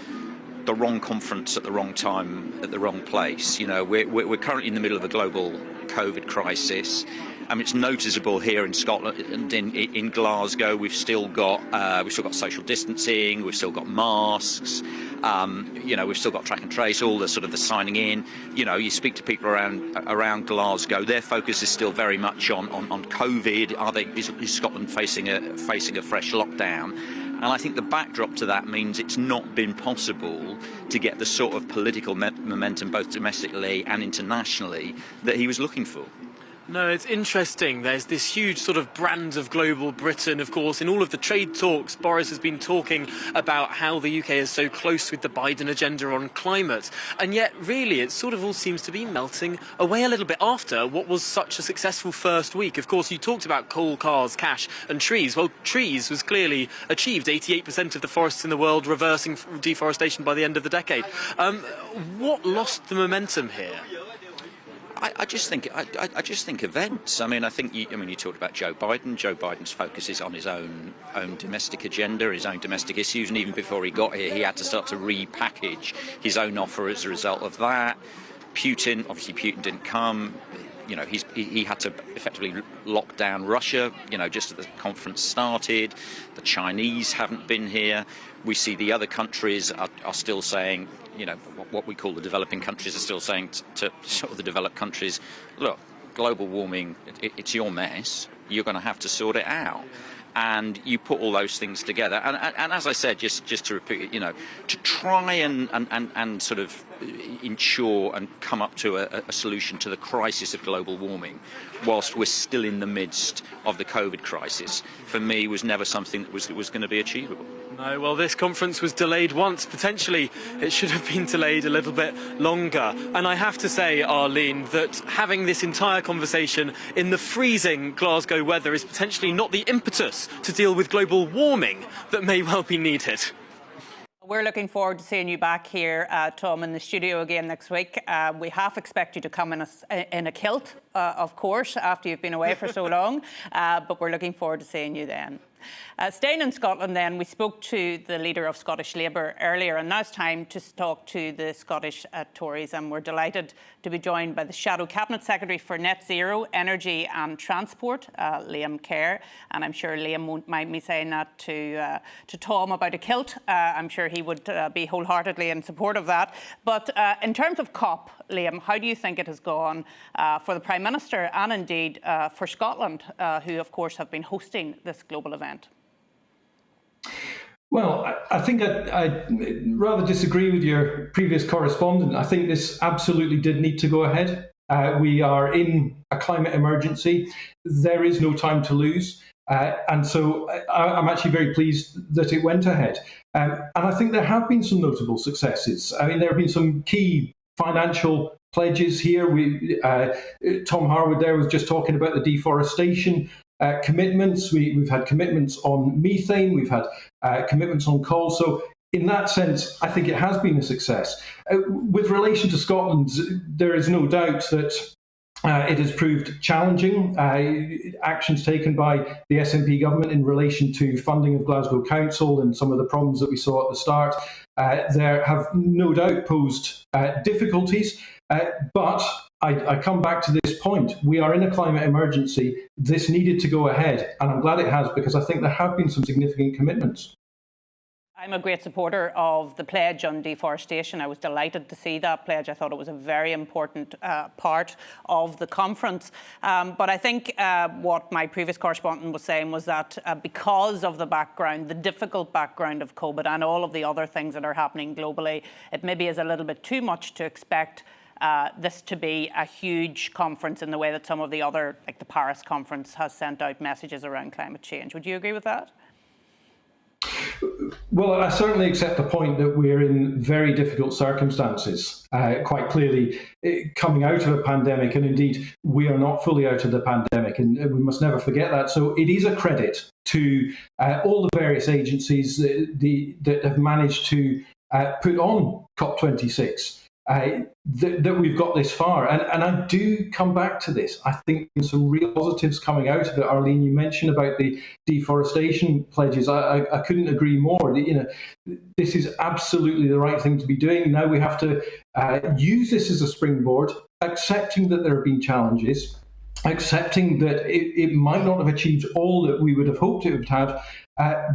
the wrong conference at the wrong time, at the wrong place. You know, we're currently in the middle of a global COVID crisis. I mean, it's noticeable here in Scotland and in Glasgow. We've still got social distancing. We've still got masks. You know, we've still got track and trace. All the sort of the signing in. You know, you speak to people around Glasgow. Their focus is still very much on COVID. Is Scotland facing a fresh lockdown? And I think the backdrop to that means it's not been possible to get the sort of political momentum, both domestically and internationally, that he was looking for. No, it's interesting. There's this huge sort of brand of global Britain, of course. In all of the trade talks, Boris has been talking about how the UK is so close with the Biden agenda on climate. And yet, really, it sort of all seems to be melting away a little bit after what was such a successful first week. Of course, you talked about coal, cars, cash and trees. Well, trees was clearly achieved. 88% of the forests in the world reversing deforestation by the end of the decade. What lost the momentum here? I just think events. I mean, I think you talked about Joe Biden. Joe Biden's focus is on his own domestic agenda, his own domestic issues, and even before he got here, he had to start to repackage his own offer as a result of that. Putin, obviously, Putin didn't come. You know, he had to effectively lock down Russia, you know, just as the conference started. The Chinese haven't been here. We see the other countries are still saying, you know, what we call the developing countries are still saying to sort of the developed countries, look, global warming, it's your mess. You're going to have to sort it out. And you put all those things together, and as I said, just to repeat it, you know, to try and sort of ensure and come up to a solution to the crisis of global warming, whilst we're still in the midst of the COVID crisis, for me was never something that was going to be achievable. No, well, this conference was delayed once. Potentially, it should have been delayed a little bit longer. And I have to say, Arlene, that having this entire conversation in the freezing Glasgow weather is potentially not the impetus to deal with global warming that may well be needed. We're looking forward to seeing you back here, Tom, in the studio again next week. We half expect you to come in a kilt, of course, after you've been away for so long, but we're looking forward to seeing you then. Staying in Scotland then, we spoke to the leader of Scottish Labour earlier, and now it's time to talk to the Scottish Tories, and we're delighted to be joined by the Shadow Cabinet Secretary for Net Zero, Energy and Transport, Liam Kerr, and I'm sure Liam won't mind me saying that to Tom about a kilt. I'm sure he would be wholeheartedly in support of that. But in terms of COP, Liam, how do you think it has gone for the Prime Minister and indeed for Scotland, who of course have been hosting this global event? Well, I think I'd rather disagree with your previous correspondent. I think this absolutely did need to go ahead. We are in a climate emergency. There is no time to lose. And so I'm actually very pleased that it went ahead. And I think there have been some notable successes. I mean, there have been some key financial pledges here. Tom Harwood there was just talking about the deforestation commitments. We've had commitments on methane, we've had commitments on coal. So in that sense, I think it has been a success. With relation to Scotland, there is no doubt that it has proved challenging. Actions taken by the SNP government in relation to funding of Glasgow Council and some of the problems that we saw at the start, there have no doubt posed difficulties. But I come back to this point. We are in a climate emergency. This needed to go ahead, and I'm glad it has, because I think there have been some significant commitments. I'm a great supporter of the pledge on deforestation. I was delighted to see that pledge. I thought it was a very important part of the conference. But I think what my previous correspondent was saying was that because of the background, the difficult background of COVID and all of the other things that are happening globally, it maybe is a little bit too much to expect this to be a huge conference in the way that some of the other, like the Paris conference, has sent out messages around climate change. Would you agree with that? Well, I certainly accept the point that we're in very difficult circumstances, quite clearly coming out of a pandemic, and indeed we are not fully out of the pandemic, and we must never forget that. So it is a credit to all the various agencies that have managed to put on COP26. That we've got this far. And I do come back to this. I think there's some real positives coming out of it. Arlene, you mentioned about the deforestation pledges. I couldn't agree more. You know, this is absolutely the right thing to be doing. Now we have to use this as a springboard, accepting that there have been challenges, accepting that it might not have achieved all that we would have hoped it would have,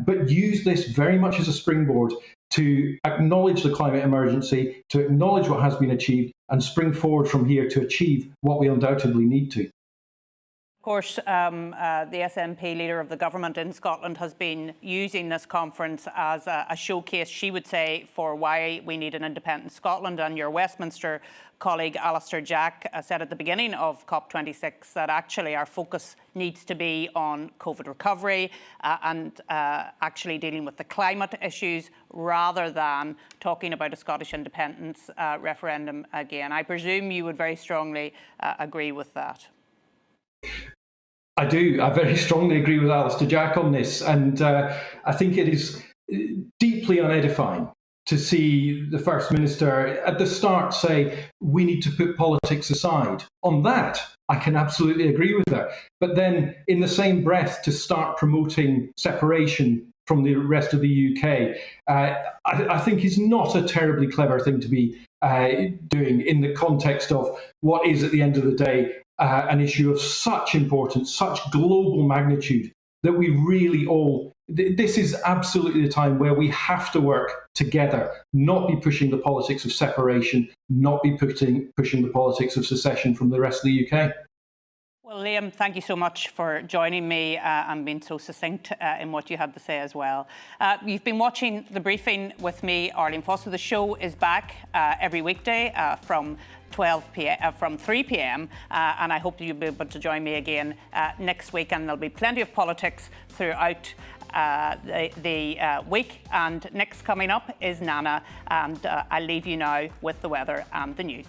but use this very much as a springboard to acknowledge the climate emergency, to acknowledge what has been achieved, and spring forward from here to achieve what we undoubtedly need to. Of Of course, the SNP leader of the government in Scotland has been using this conference as a showcase, she would say, for why we need an independent Scotland. And your Westminster colleague Alistair Jack said at the beginning of COP26 that actually our focus needs to be on COVID recovery and actually dealing with the climate issues rather than talking about a Scottish independence referendum again. I presume you would very strongly agree with that. I do. I very strongly agree with Alistair Jack on this, and I think it is deeply unedifying to see the First Minister at the start say, we need to put politics aside. On that, I can absolutely agree with her. But then in the same breath to start promoting separation from the rest of the UK, I think is not a terribly clever thing to be doing in the context of what is, at the end of the day, an issue of such importance, such global magnitude, that we really all, this is absolutely the time where we have to work together, not be pushing the politics of separation, not be pushing the politics of secession from the rest of the UK. Well, Liam, thank you so much for joining me and being so succinct in what you had to say as well. You've been watching The Briefing with me, Arlene Foster. The show is back every weekday from 3 p.m. And I hope you'll be able to join me again next week. And there'll be plenty of politics throughout the week. And next coming up is Nana. And I'll leave you now with the weather and the news.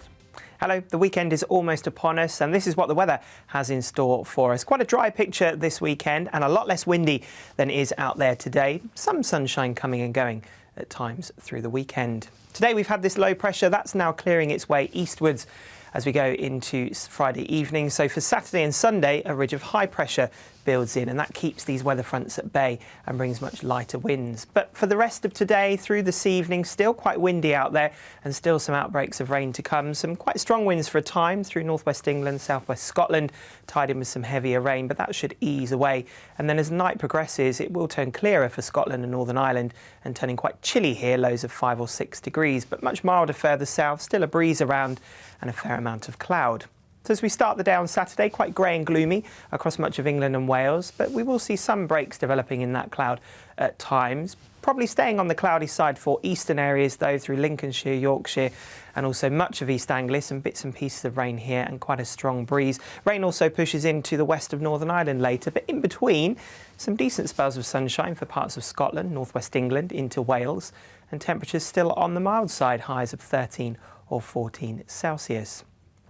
Hello, the weekend is almost upon us, and this is what the weather has in store for us. Quite a dry picture this weekend and a lot less windy than is out there today. Some sunshine coming and going at times through the weekend. Today we've had this low pressure that's now clearing its way eastwards as we go into Friday evening. So for Saturday and Sunday, a ridge of high pressure builds in, and that keeps these weather fronts at bay and brings much lighter winds. But for the rest of today through this evening, still quite windy out there and still some outbreaks of rain to come. Some quite strong winds for a time through northwest England, southwest Scotland, tied in with some heavier rain, but that should ease away. And then as night progresses, it will turn clearer for Scotland and Northern Ireland and turning quite chilly here, lows of 5 or 6 degrees, but much milder further south, still a breeze around and a fair amount of cloud. So as we start the day on Saturday, quite grey and gloomy across much of England and Wales, but we will see some breaks developing in that cloud at times. Probably staying on the cloudy side for eastern areas though, through Lincolnshire, Yorkshire and also much of East Anglia, some bits and pieces of rain here and quite a strong breeze. Rain also pushes into the west of Northern Ireland later, but in between some decent spells of sunshine for parts of Scotland, northwest England into Wales, and temperatures still on the mild side, highs of 13 or 14 Celsius.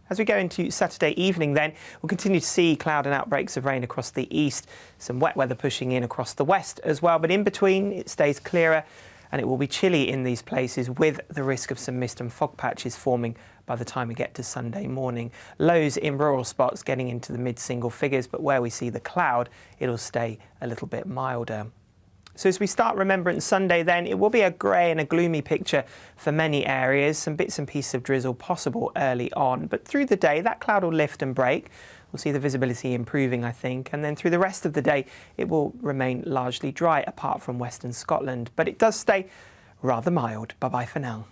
As we go into Saturday evening then, we'll continue to see cloud and outbreaks of rain across the east, some wet weather pushing in across the west as well, but in between it stays clearer and it will be chilly in these places with the risk of some mist and fog patches forming by the time we get to Sunday morning. Lows in rural spots getting into the mid-single figures, but where we see the cloud, it'll stay a little bit milder. So as we start Remembrance Sunday then, it will be a grey and a gloomy picture for many areas, some bits and pieces of drizzle possible early on. But through the day, that cloud will lift and break. We'll see the visibility improving, I think. And then through the rest of the day, it will remain largely dry, apart from Western Scotland. But it does stay rather mild. Bye-bye for now.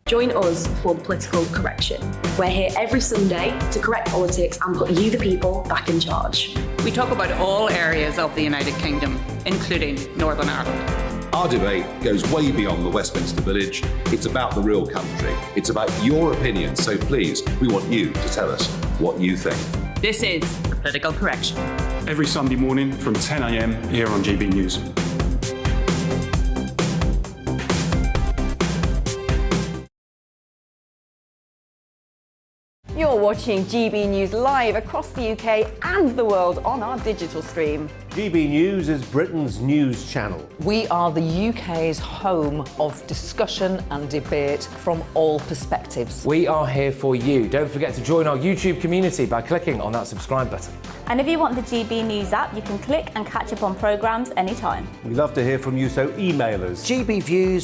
Join us for Political Correction. We're here every Sunday to correct politics and put you, the people, back in charge. We talk about all areas of the United Kingdom, including Northern Ireland. Our debate goes way beyond the Westminster Village. It's about the real country. It's about your opinion. So please, we want you to tell us what you think. This is Political Correction. Every Sunday morning from 10 a.m. here on GBNews. You're watching GB News live across the UK and the world on our digital stream. GB News is Britain's news channel. We are the UK's home of discussion and debate from all perspectives. We are here for you. Don't forget to join our YouTube community by clicking on that subscribe button. And if you want the GB News app, you can click and catch up on programmes anytime. We love to hear from you, so email us. GBviews